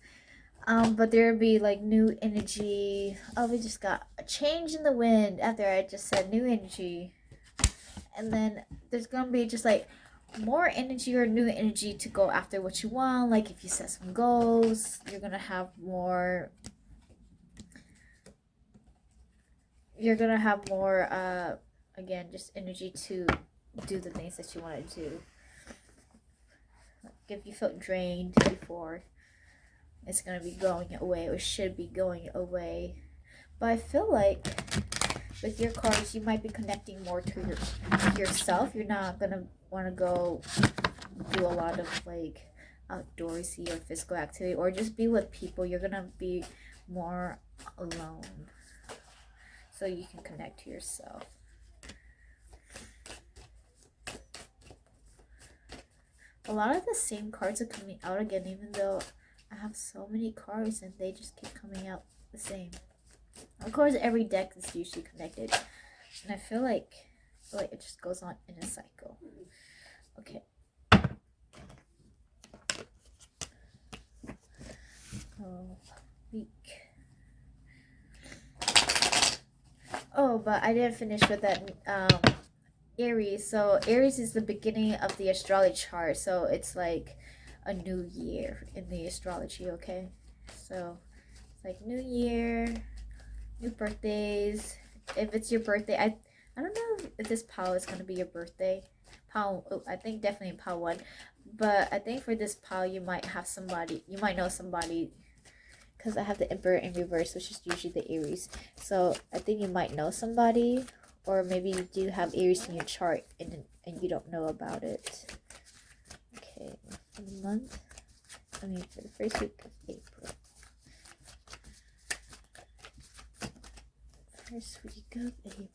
But there'll be like new energy. Oh, we just got a change in the wind after I just said new energy. And then there's gonna be just like more energy or new energy to go after what you want. Like if you set some goals, you're gonna have more again, just energy to do the things that you want to do. Like if you felt drained before, it's going to be going away, or should be going away. But I feel like with your cards, you might be connecting more to yourself. You're not going to want to go do a lot of like outdoorsy or physical activity, or just be with people. You're going to be more alone, so you can connect to yourself. A lot of the same cards are coming out again, even though I have so many cards and they just keep coming out the same. Of course, every deck is usually connected, and I feel like it just goes on in a cycle. Okay. Week. Oh, but I didn't finish with that Aries. So Aries is the beginning of the astrology chart. So it's like a new year in the astrology, okay? So it's like new year, new birthdays. If it's your birthday, I don't know if this pile is going to be your birthday. I think definitely pile 1. But I think for this pile, you might know somebody, because I have the Emperor in reverse, which is usually the Aries. So I think you might know somebody, or maybe you do have Aries in your chart and you don't know about it. Okay, for the month, for the first week of April. First week of April.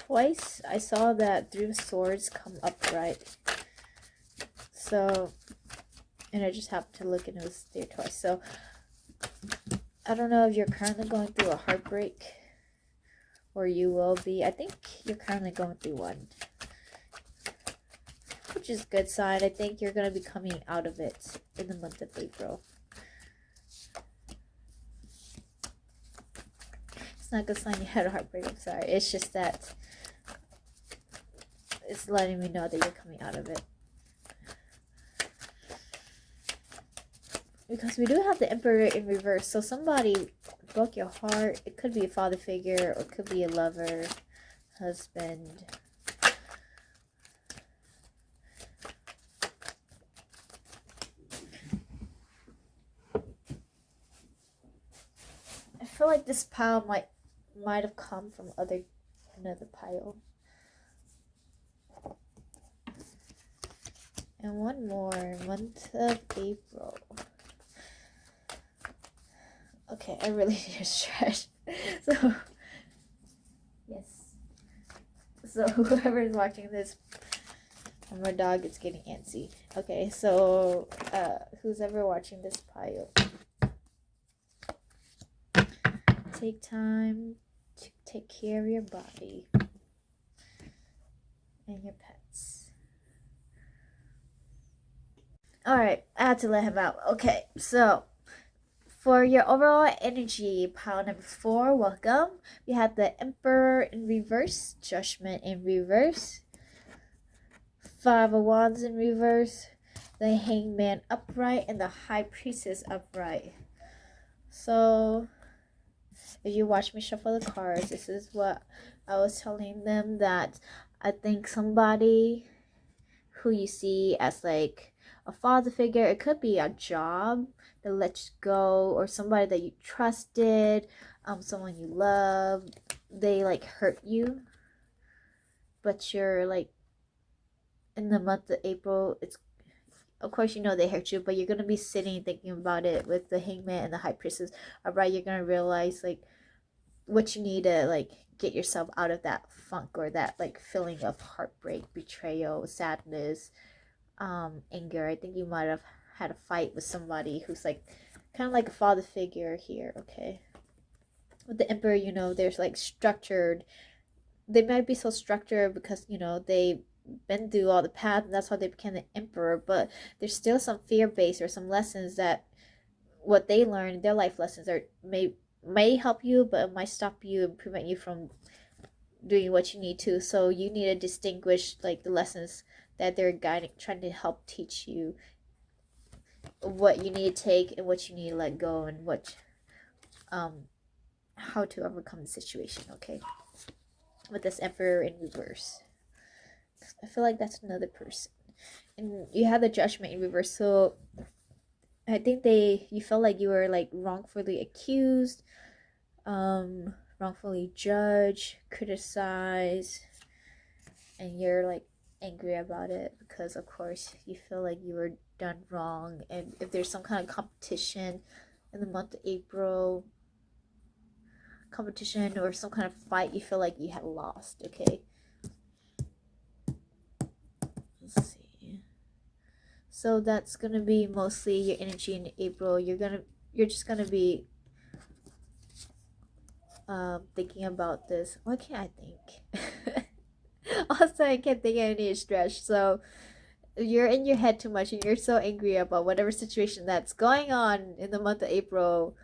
Twice I saw that Three of Swords come upright. So, and I just happened to look and it was there twice. So, I don't know if you're currently going through a heartbreak or you will be. I think you're currently going through one, which is a good sign. I think you're going to be coming out of it in the month of April. It's not a good sign you had a heartbreak, I'm sorry. It's just that it's letting me know that you're coming out of it. Because we do have the Emperor in reverse. So somebody broke your heart. It could be a father figure or it could be a lover, husband. I feel like this pile might have come from another pile. And one more, month of April. Okay, I really need to stretch. So, yes. So, whoever is watching this, my dog is getting antsy. Okay, so, who's ever watching this pile, take time to take care of your body and your pets. Alright, I had to let him out. Okay, so for your overall energy, pile number 4, welcome. We have the Emperor in reverse, Judgment in reverse, 5 of Wands in reverse, the Hangman upright, and the High Priestess upright. So, if you watch me shuffle the cards, this is what I was telling them, that I think somebody who you see as like a father figure, it could be a job that lets you go, or somebody that you trusted, someone you love, they like hurt you, but you're like, in the month of April, it's, of course you know they hurt you, but you're gonna be sitting thinking about it with the Hangman and the High Priestess upright. You're gonna realize like what you need to like get yourself out of that funk or that like feeling of heartbreak, betrayal, sadness, anger. I think you might have had a fight with somebody who's like kind of like a father figure here. Okay, with the Emperor, you know, there's like structured, they might be so structured because, you know, they've been through all the paths and that's how they became the Emperor, but there's still some fear based or some lessons that what they learned, their life lessons, are may help you, but it might stop you and prevent you from doing what you need to. So you need to distinguish like the lessons that they're guiding, trying to help teach you what you need to take and what you need to let go, and what how to overcome the situation. Okay, with this Emperor in reverse, I feel like that's another person, and you have the Judgment in reverse. So I think you felt like you were like wrongfully accused, wrongfully judged, criticized, and you're like angry about it because of course you feel like you were done wrong. And if there's some kind of competition in the month of April, competition or some kind of fight, you feel like you had lost. Okay, let's see. So that's gonna be mostly your energy in April. You're just gonna be thinking about this. Why can't I think? Also, I can't think of any stretch. So you're in your head too much and you're so angry about whatever situation that's going on in the month of April.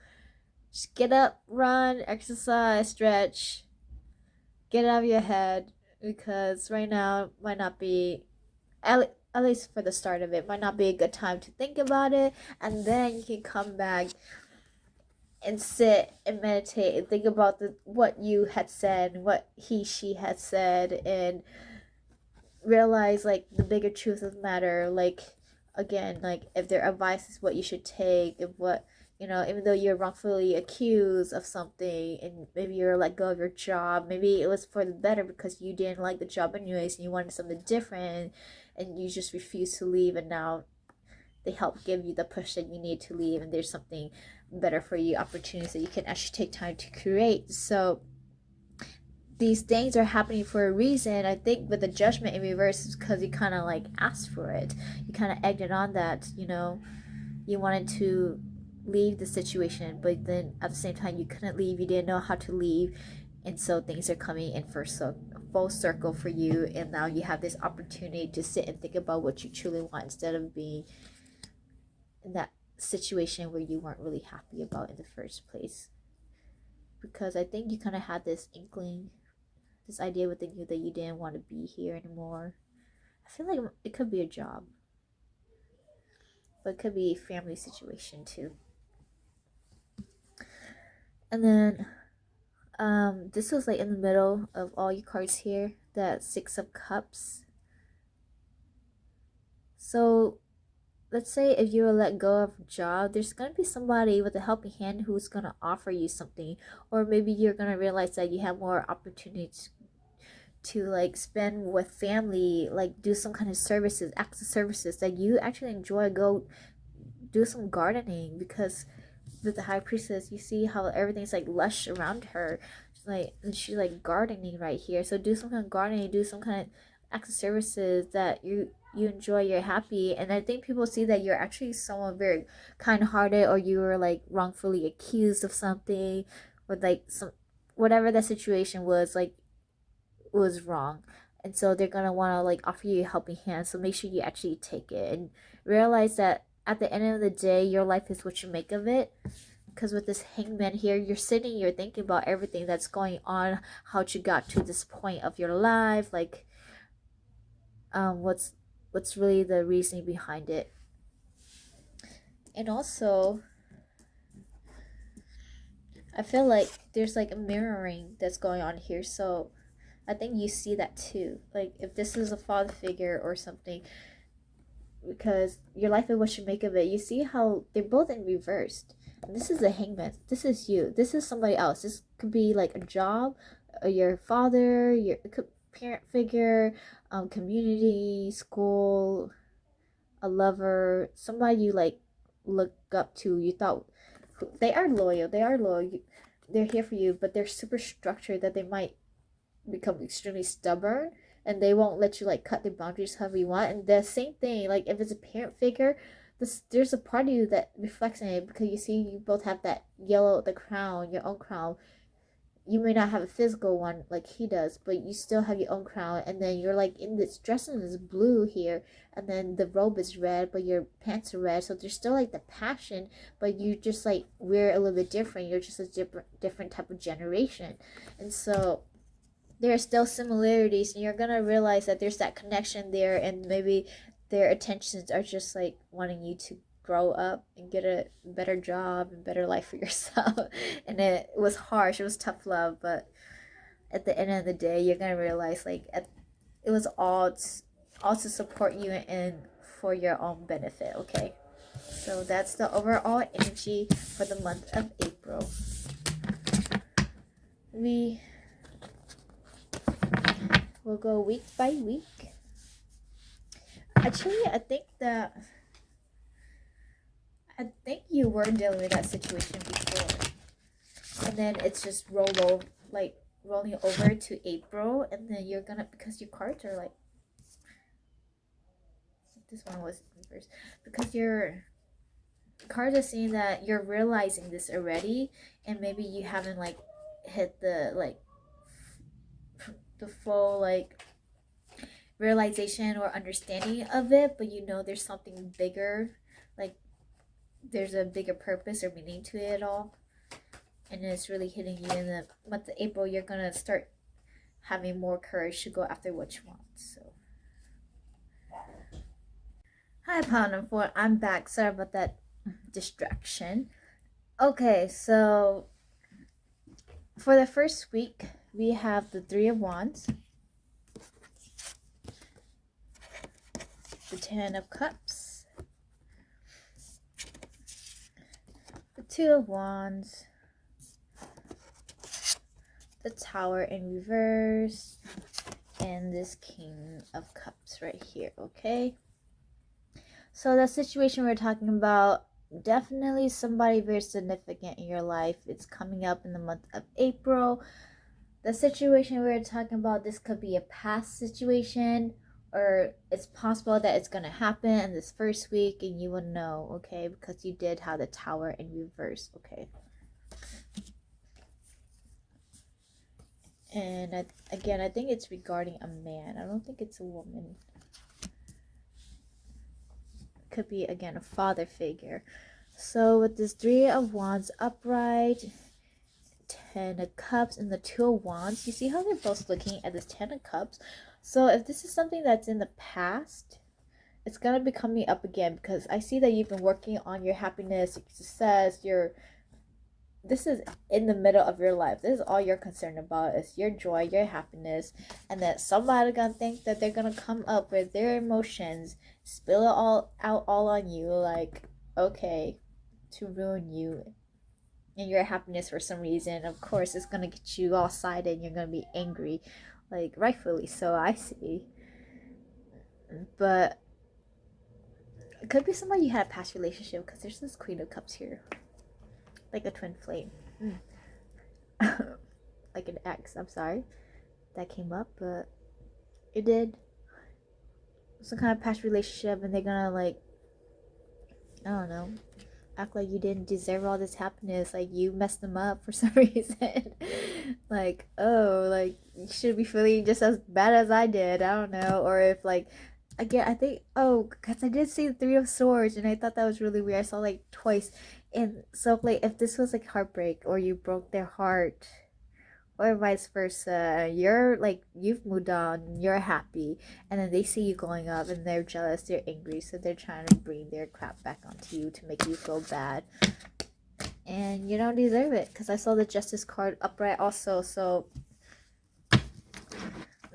Just get up, run, exercise, stretch, get out of your head, because right now might not be, at least for the start of it, might not be a good time to think about it, and then you can come back and sit and meditate and think about what you had said, what she had said, and realize like the bigger truth of the matter. Like, again, like if their advice is what you should take, if what, even though you're wrongfully accused of something and maybe you're let go of your job, maybe it was for the better because you didn't like the job anyways and you wanted something different and you just refused to leave, and now they help give you the push that you need to leave, and there's something better for you, opportunities that you can actually take time to create. So these things are happening for a reason. I think with the judgment in reverse is because you kind of like asked for it. You kind of egged it on that, you wanted to leave the situation, but then at the same time you couldn't leave. You didn't know how to leave, and so things are coming in for full circle for you. And now you have this opportunity to sit and think about what you truly want instead of being in that situation where you weren't really happy about in the first place. Because I think you kind of had this inkling, this idea within you that you didn't want to be here anymore. I feel like it could be a job, but it could be a family situation too. And then this was like in the middle of all your cards here, that Six of Cups. So let's say if you were let go of a job, there's going to be somebody with a helping hand who's going to offer you something, or maybe you're going to realize that you have more opportunities to like spend with family, like do some kind of services, acts of services that you actually enjoy. Go do some gardening, because with the high priestess, you see how everything's like lush around her. She's like gardening right here. So do some kind of gardening, do some kind of acts of services that you enjoy, you're happy. And I think people see that you're actually someone very kind-hearted, or you were like wrongfully accused of something, or like some whatever that situation was, like was wrong. And so they're gonna want to like offer you a helping hand. So make sure you actually take it and realize that at the end of the day, your life is what you make of it. Because with this hangman here, you're sitting, you're thinking about everything that's going on, how you got to this point of your life, like what's really the reasoning behind it. And also, I feel like there's like a mirroring that's going on here. So I think you see that too. Like if this is a father figure or something, because your life is what you make of it. You see how they're both in reversed. And this is the hangman. This is you. This is somebody else. This could be like a job, your father, your parent figure, community, school, a lover, somebody you like look up to. You thought they are loyal. They are loyal. They're here for you, but they're super structured that they might become extremely stubborn, and they won't let you like cut their boundaries however you want. And the same thing, like if it's a parent figure, there's a part of you that reflects in it, because you see you both have that yellow, the crown, your own crown. You may not have a physical one like he does, but you still have your own crown. And then you're like in this dress is blue here, and then the robe is red, but your pants are red. So there's still like the passion, but you just like wear a little bit different. You're just a different type of generation. And so there are still similarities, and you're gonna realize that there's that connection there, and maybe their intentions are just like wanting you to grow up and get a better job and better life for yourself. And it was harsh, it was tough love, but at the end of the day, you're gonna realize like it was all to support you and for your own benefit. Okay, so that's the overall energy for the month of April. We'll go week by week. Actually, I think you were dealing with that situation before, and then it's just rolling over to April, and then you're gonna, because your cards are like, this one was reversed, because your cards are saying that you're realizing this already, and maybe you haven't like hit the full like realization or understanding of it, but you know there's something bigger, like there's a bigger purpose or meaning to it all, and it's really hitting you in the month of April. You're gonna start having more courage to go after what you want. So hi, Pound 4, I'm back. Sorry about that distraction. Okay, so for the first week, we have the Three of Wands, the Ten of Cups, the Two of Wands, the Tower in reverse, and this King of Cups right here, okay? So the situation we're talking about, definitely somebody very significant in your life. It's coming up in the month of April. The situation we're talking about, this could be a past situation, or it's possible that it's going to happen in this first week and you will know, okay? Because you did have the Tower in reverse, okay? And again, I think it's regarding a man. I don't think it's a woman. Could be, again, a father figure. So with this Three of Wands upright, Ten of Cups, and the Two of Wands, you see how they're both looking at this Ten of Cups? So if this is something that's in the past, it's gonna be coming up again, because I see that you've been working on your happiness, your success, this is in the middle of your life. This is all you're concerned about, is your joy, your happiness, and that somebody gonna think that they're gonna come up with their emotions, spill it all out all on you, like, okay, to ruin you and your happiness for some reason. Of course, it's gonna get you all sided and you're gonna be angry, like, rightfully so, I see. But it could be somebody you had a past relationship, because there's this Queen of Cups here, like a twin flame. Like an ex, I'm sorry that came up, but it did. Some kind of past relationship, and they're gonna, like, I don't know, act like you didn't deserve all this happiness, like you messed them up for some reason. Like, oh, like, you should be feeling just as bad as I did, I don't know. Or if, like, again, I think, oh, because I did see the Three of Swords and I thought that was really weird. I saw, like, twice. And so, like, if this was like heartbreak, or you broke their heart, or vice versa, you're like, you've moved on, you're happy, and then they see you going up and they're jealous, they're angry, so they're trying to bring their crap back onto you to make you feel bad, and you don't deserve it, because I saw the Justice card upright also. So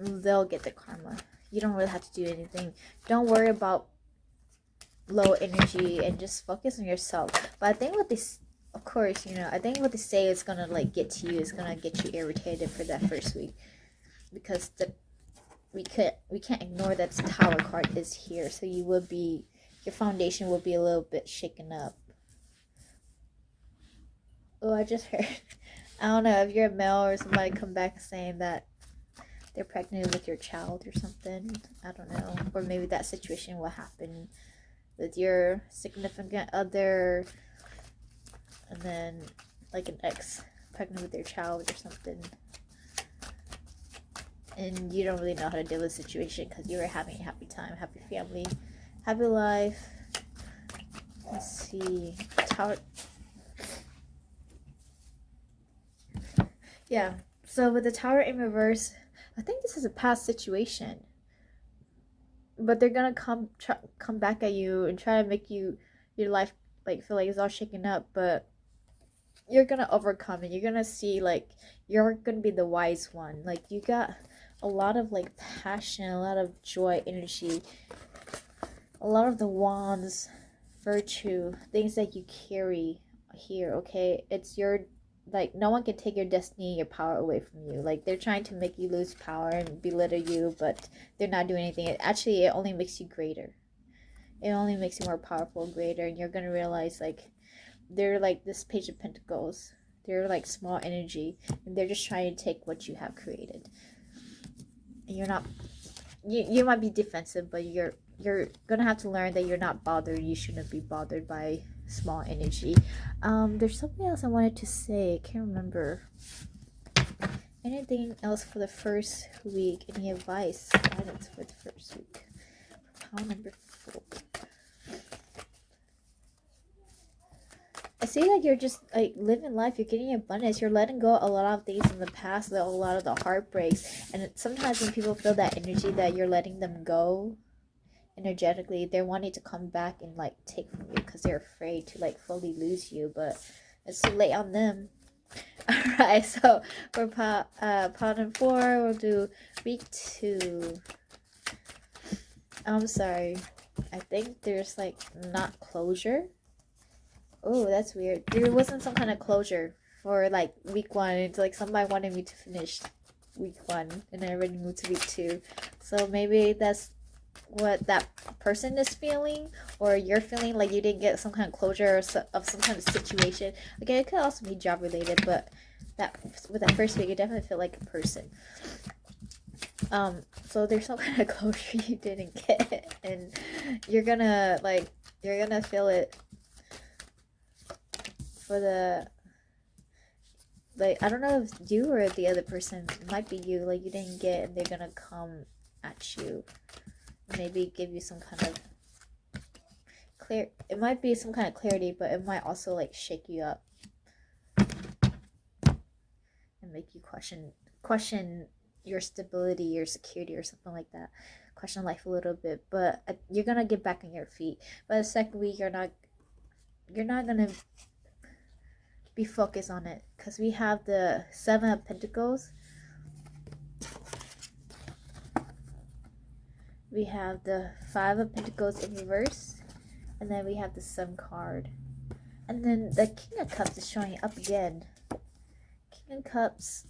they'll get the karma. You don't really have to do anything. Don't worry about low energy and just focus on yourself. But I think what this, of course, I think what they say is gonna, like, get to you, is gonna get you irritated for that first week, because we can't ignore that the Tower card is here. So your foundation will be a little bit shaken up. Oh, I just heard, I don't know if you're a male or somebody come back saying that they're pregnant with your child or something. I don't know. Or maybe that situation will happen with your significant other, and then, like, an ex pregnant with their child or something, and you don't really know how to deal with the situation because you were having a happy time, happy family, happy life. Let's see. Tower. Yeah. So with the Tower in reverse, I think this is a past situation, but they're gonna come back at you and try to make your life, like, feel like it's all shaken up, but you're gonna overcome it. You're gonna see, like, you're gonna be the wise one. Like, you got a lot of, like, passion, a lot of joy, energy, a lot of the wands, virtue, things that you carry here, okay? It's your, like, no one can take your destiny, your power away from you. Like, they're trying to make you lose power and belittle you, but they're not doing anything. It only makes you greater. It only makes you more powerful, greater, and you're gonna realize, like, they're like this Page of Pentacles. They're like small energy, and they're just trying to take what you have created. And you're not, you might be defensive, but you're gonna have to learn that you're not bothered. You shouldn't be bothered by small energy. There's something else I wanted to say. I can't remember. Anything else for the first week? Any advice, guidance for the first week? Pile number 4. I see that you're just, like, living life. You're getting abundance. You're letting go a lot of things in the past, a lot of the heartbreaks. And sometimes when people feel that energy that you're letting them go energetically, they're wanting to come back and, like, take from you because they're afraid to, like, fully lose you. But It's too late on them. Alright, so for pattern 4, we'll do week 2. I'm sorry. I think there's like not closure. Oh, that's weird. There wasn't some kind of closure for like week 1. It's like somebody wanted me to finish week 1 and I already moved to week 2. So maybe that's what that person is feeling, or you're feeling like you didn't get some kind of closure of some kind of situation. Okay, it could also be job related, but that with that first week, you definitely feel like a person. So there's some kind of closure you didn't get, and you're gonna feel it for the, like, I don't know if you or the other person, it might be you, like you didn't get, and they're gonna come at you, maybe give you some kind of clear, it might be some kind of clarity, but it might also like shake you up and make you question your stability, your security, or something like that. Question life a little bit, but you're gonna get back on your feet. By the second week, you're not gonna be focused on it, because we have the 7 of Pentacles, we have the 5 of Pentacles in reverse, and then we have the Sun card, and then the King of Cups is showing up again. King of Cups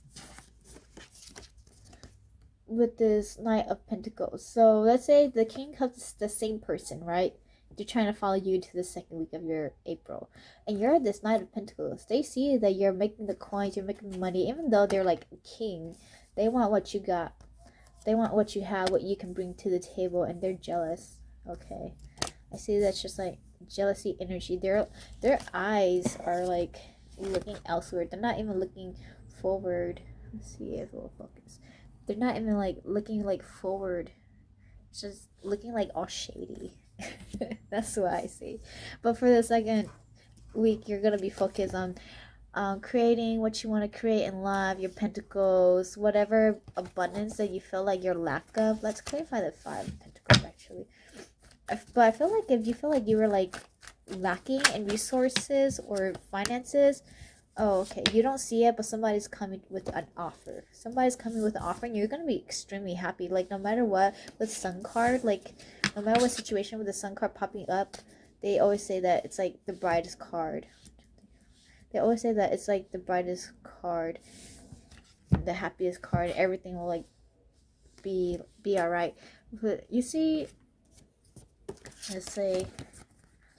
with this Knight of Pentacles. So let's say the King of Cups is the same person, right? They're trying to follow you to the second week of your April, and you're this Knight of Pentacles. They see that you're making the coins, you're making the money, even though they're like king. They want what you got. They want what you have, what you can bring to the table, and they're jealous. Okay, I see that's just like jealousy energy. Their eyes are like looking elsewhere. They're not even looking forward. Let's see if we'll focus. They're not even like looking like forward. It's just looking like all shady. That's what I see. But for the second week, you're gonna be focused on creating what you want to create in life, your pentacles, whatever abundance that you feel like you're lack of. Let's clarify the 5 of Pentacles actually. But I feel like if you feel like you were like lacking in resources or finances, oh, okay, you don't see it, but somebody's coming with an offer. Somebody's coming with an offer, and you're gonna be extremely happy. Like no matter what, with Sun card, like no matter what situation with the Sun card popping up, they always say that it's like the brightest card. They always say that it's like the brightest card, the happiest card. Everything will like be alright. But you see, let's say,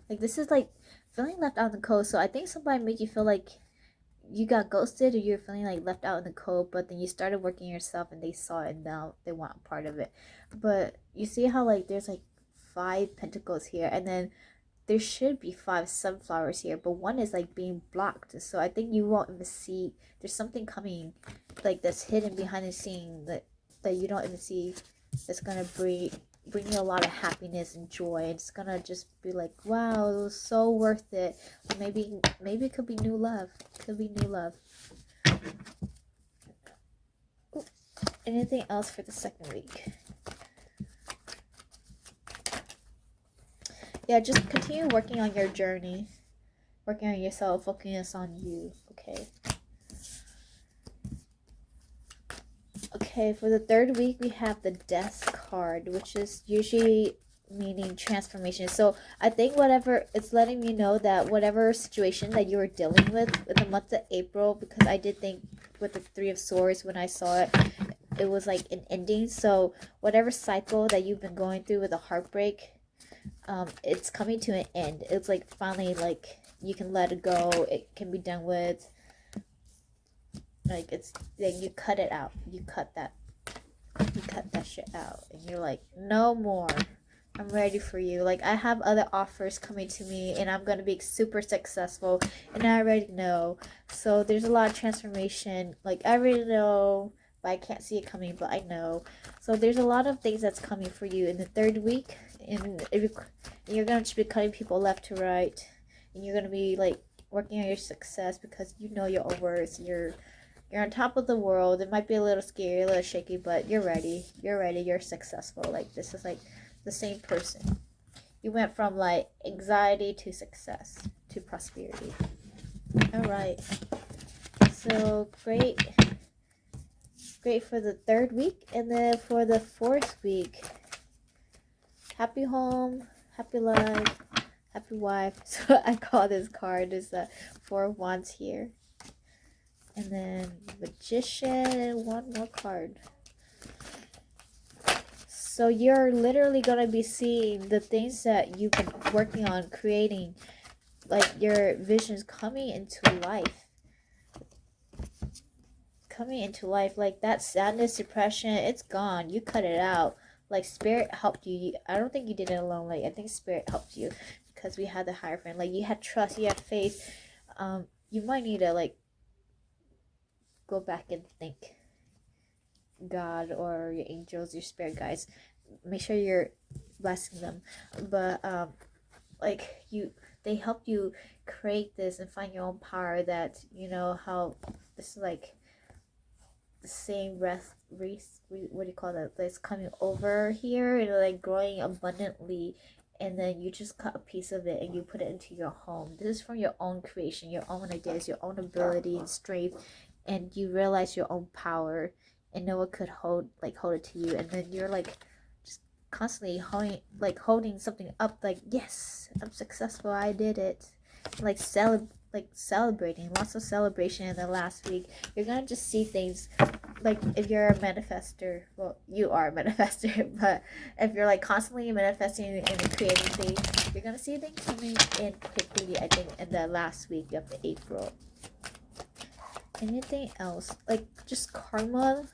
like this is like feeling left out in the cold. So I think somebody made you feel like you got ghosted, or you're feeling like left out in the cold, but then you started working yourself and they saw it and now they want a part of it. But you see how like there's like 5 pentacles here, and then there should be 5 sunflowers here, but one is like being blocked. So I think you won't even see, there's something coming like that's hidden behind the scene that you don't even see, that's gonna bring you a lot of happiness and joy. It's gonna just be like, wow, it was so worth it. Or maybe it could be new love. Could be new love. Ooh. Anything else for the second week? Yeah, just continue working on your journey, working on yourself, focus on you. Okay, for the third week, we have the Death card, which is usually meaning transformation. So I think whatever, it's letting me know that whatever situation that you were dealing with in the month of April, because I did think with the 3 of Swords when I saw it, it was like an ending. So whatever cycle that you've been going through with a heartbreak, it's coming to an end. It's like finally, like you can let it go. It can be done with. Like it's like you cut it out. You cut that shit out, and you're like, no more. I'm ready for you. Like I have other offers coming to me, and I'm gonna be super successful, and I already know. So there's a lot of transformation. Like I already know, but I can't see it coming, but I know. So there's a lot of things that's coming for you in the third week, and you're gonna just be cutting people left to right, and you're gonna be like working on your success because you know your worth. You're on top of the world. It might be a little scary, a little shaky, but you're ready. You're ready. You're successful. Like this is like the same person. You went from like anxiety to success to prosperity. All right. So great for the third week, and then for the fourth week, happy home, happy life, happy wife. So I call this card is the Four of Wands here, and then Magician, and one more card. So you're literally gonna be seeing the things that you've been working on creating, like your visions coming into life. Like that sadness, depression, it's gone. You cut it out. Like spirit helped you. I don't think you did it alone. Like I think spirit helped you because we had the Hierophant. Like you had trust, you had faith. You might need to like go back and thank God or your angels, your spirit guides. Make sure you're blessing them. But like they help you create this and find your own power. That you know how this is like the same what do you call that, that's coming over here and like growing abundantly, and then you just cut a piece of it and you put it into your home. This is from your own creation, your own ideas, your own ability and strength, and you realize your own power and no one could hold it to you, and then you're like just constantly holding something up, like yes, I'm successful, I did it, like celebrating, lots of celebration in the last week. You're gonna just see things, like if you're a manifester, well, you are a manifester, but if you're like constantly manifesting and creating things, you're gonna see things coming in quickly, I think, in the last week of April. Anything else? Like just karma.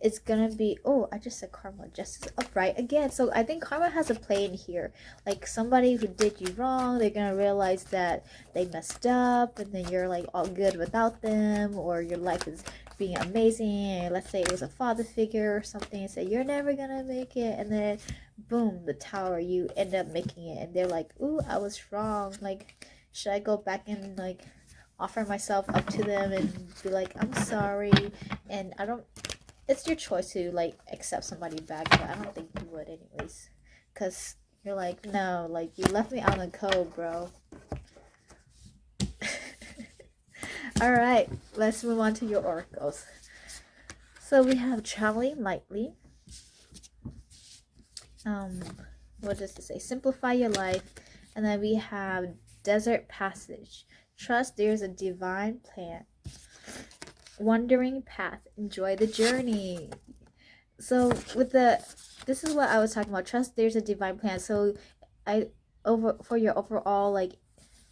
It's gonna be, oh, I just said karma, justice, upright again. So I think karma has a play in here. Like somebody who did you wrong, they're gonna realize that they messed up, and then you're like all good without them, or your life is being amazing. And let's say it was a father figure or something, and say you're never gonna make it, and then boom, the tower, you end up making it, and they're like, ooh, I was wrong. Like, should I go back and like offer myself up to them and be like, I'm sorry? And I don't, it's your choice to like accept somebody back, but I don't think you would anyways, because you're like, no, like you left me out in the cold, bro. All right, let's move on to your oracles. So we have traveling lightly. What does it say? Simplify your life. And then we have desert passage. Trust there's a divine plan. Wandering path, enjoy the journey. So this is what I was talking about. Trust there's a divine plan. So for your overall like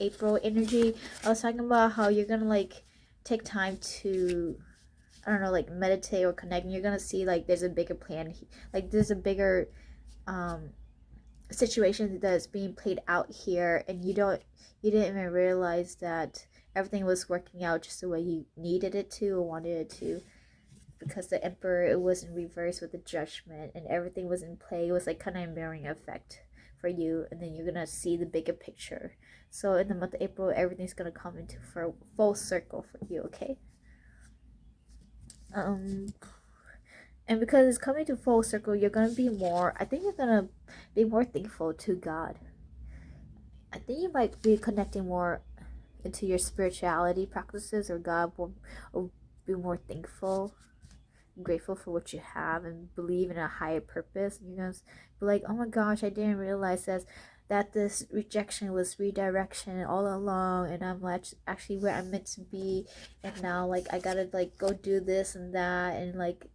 April energy, I was talking about how you're gonna like take time to, I don't know, like meditate or connect, and you're gonna see like there's a bigger plan, like there's a bigger situation that's being played out here, and you didn't even realize that everything was working out just the way you needed it to or wanted it to, because the Emperor, it was in reverse with the Judgment, and everything was in play. It was like kind of a mirroring effect for you, and then you're gonna see the bigger picture. So in the month of April, everything's gonna come into full circle for you, okay? And because it's coming to full circle, you're gonna be more, I think you're gonna be more thankful to God. I think you might be connecting more into your spirituality practices, or God will be more thankful, grateful for what you have, and believe in a higher purpose. And you're gonna be like, oh my gosh, I didn't realize that this rejection was redirection all along, and I'm like actually where I'm meant to be, and now like I gotta like go do this and that, and like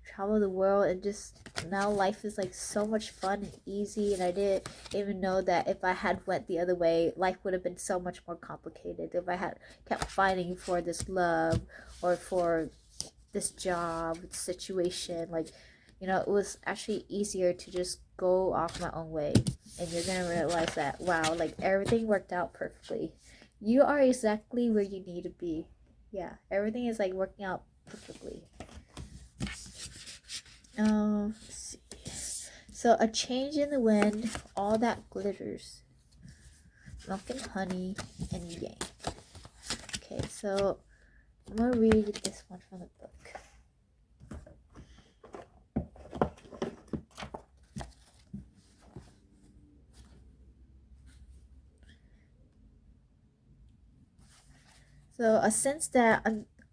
travel the world, and just now life is like so much fun and easy, and I didn't even know that if I had went the other way, life would have been so much more complicated. If I had kept fighting for this love or for this job situation, like, you know, it was actually easier to just go off my own way, and you're gonna realize that, wow, like everything worked out perfectly. You are exactly where you need to be. Yeah, everything is like working out perfectly. Let's see. So a change in the wind, all that glitters, milk and honey, and yang. Okay, so I'm gonna read this one from the book. So a sense that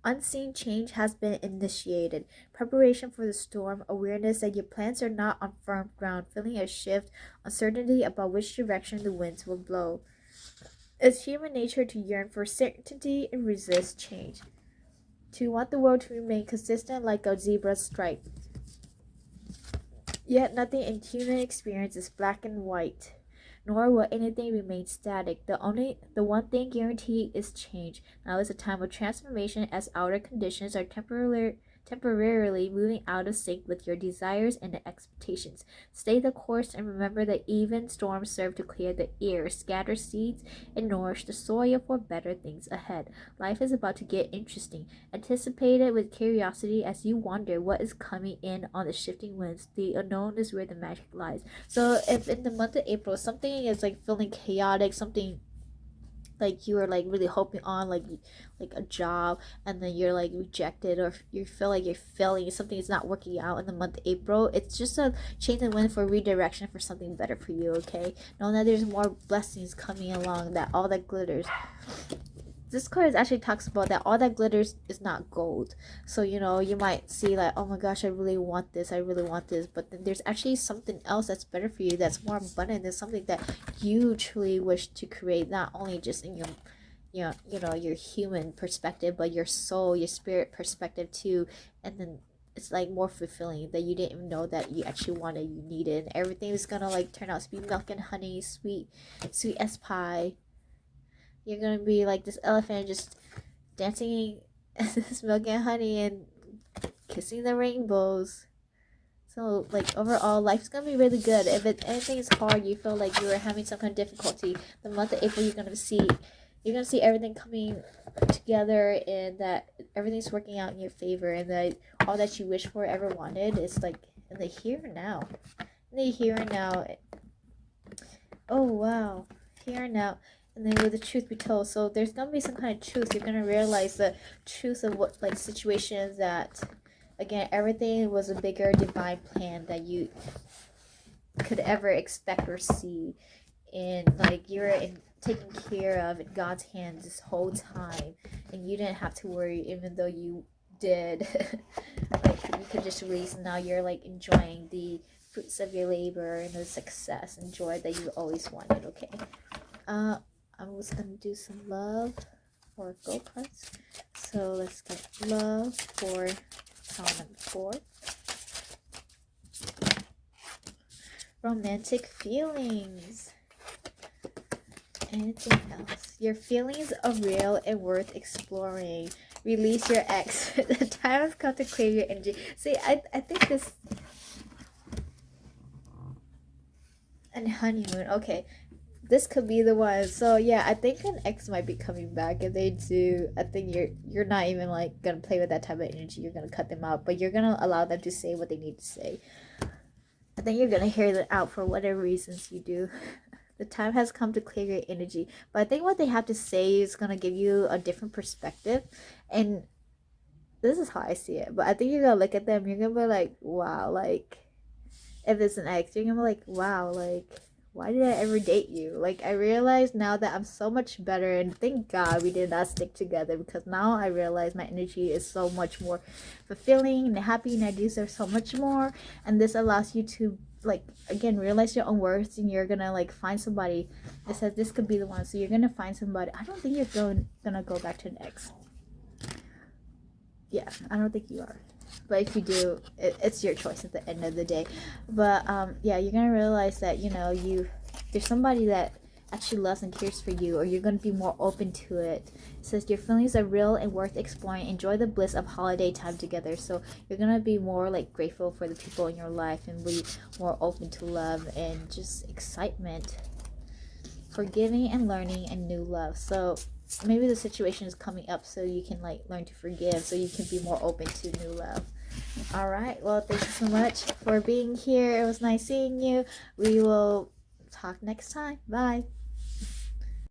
unseen change has been initiated. Preparation for the storm, awareness that your plans are not on firm ground, feeling a shift, uncertainty about which direction the winds will blow. It's human nature to yearn for certainty and resist change, to want the world to remain consistent like a zebra stripe. Yet nothing in human experience is black and white, nor will anything remain static. The one thing guaranteed is change. Now is a time of transformation as outer conditions are temporarily moving out of sync with your desires and expectations. Stay the course and remember that even storms serve to clear the air, scatter seeds, and nourish the soil for better things ahead. Life is about to get interesting. Anticipate it with curiosity as you wonder what is coming in on the shifting winds. The unknown is where the magic lies. So if in the month of April something is like feeling chaotic, something like you were like really hoping on like a job, and then you're like rejected, or you feel like you're failing, something is not working out in the month of April, it's just a change in wind for redirection for something better for you. Okay, know that there's more blessings coming along, that all that glitters, this card actually talks about that all that glitters is not gold. So you might see like, oh my gosh, I really want this, but then there's actually something else that's better for you, that's more abundant, than something that you truly wish to create, not only just in your your human perspective, but your soul, your spirit perspective too. And then it's like more fulfilling, that you didn't even know that you actually wanted, you needed, and everything is gonna like turn out to be milk and honey, sweet as pie. You're gonna be like this elephant just dancing this milk and honey and kissing the rainbows. So like overall, life's gonna be really good. If anything is hard, you feel like you are having some kind of difficulty, the month of April you're gonna see everything coming together, and that everything's working out in your favor, and that all that you wish for, ever wanted, is like in the here and now. In the here and now. Oh wow, here and now. And then with the truth be told, so there's gonna be some kind of truth. You're gonna realize the truth of what, like, situations that, again, everything was a bigger divine plan that you could ever expect or see, and like you're taken care of in God's hands this whole time, and you didn't have to worry, even though you did. Like you could just release, and now you're like enjoying the fruits of your labor and the success and joy that you always wanted. Okay. I'm just gonna do some love for gold cards. So let's get love for pile number 4. Romantic feelings. Anything else? Your feelings are real and worth exploring. Release your ex. The time has come to clear your energy. See, I think this. And honeymoon. Okay. This could be the one. So yeah, I think an ex might be coming back. If they do, I think you're not even like gonna play with that type of energy. You're gonna cut them out, but you're gonna allow them to say what they need to say. I think you're gonna hear them out for whatever reasons you do. The time has come to clear your energy, but I think what they have to say is gonna give you a different perspective, and this is how I see it. But I think you're gonna look at them. You're gonna be like, wow, like if it's an ex, you're gonna be like, wow, like, why did I ever date you? Like, I realize now that I'm so much better, and thank God we did not stick together, because now I realize my energy is so much more fulfilling and happy, and I deserve so much more. And this allows you to, like, again, realize your own worth, and you're gonna, like, find somebody. It says this could be the one, so you're gonna find somebody. I don't think you're gonna go back to an ex. Yeah, I don't think you are. But if you do, it's your choice at the end of the day. But yeah, you're gonna realize that there's somebody that actually loves and cares for you, or you're gonna be more open to it. It says your feelings are real and worth exploring. Enjoy the bliss of holiday time together. So you're gonna be more like grateful for the people in your life, and be more open to love and just excitement, forgiving and learning and new love. So maybe the situation is coming up, so you can like learn to forgive, so you can be more open to new love. All right, well, thank you so much for being here. It was nice seeing you. We will talk next time. Bye.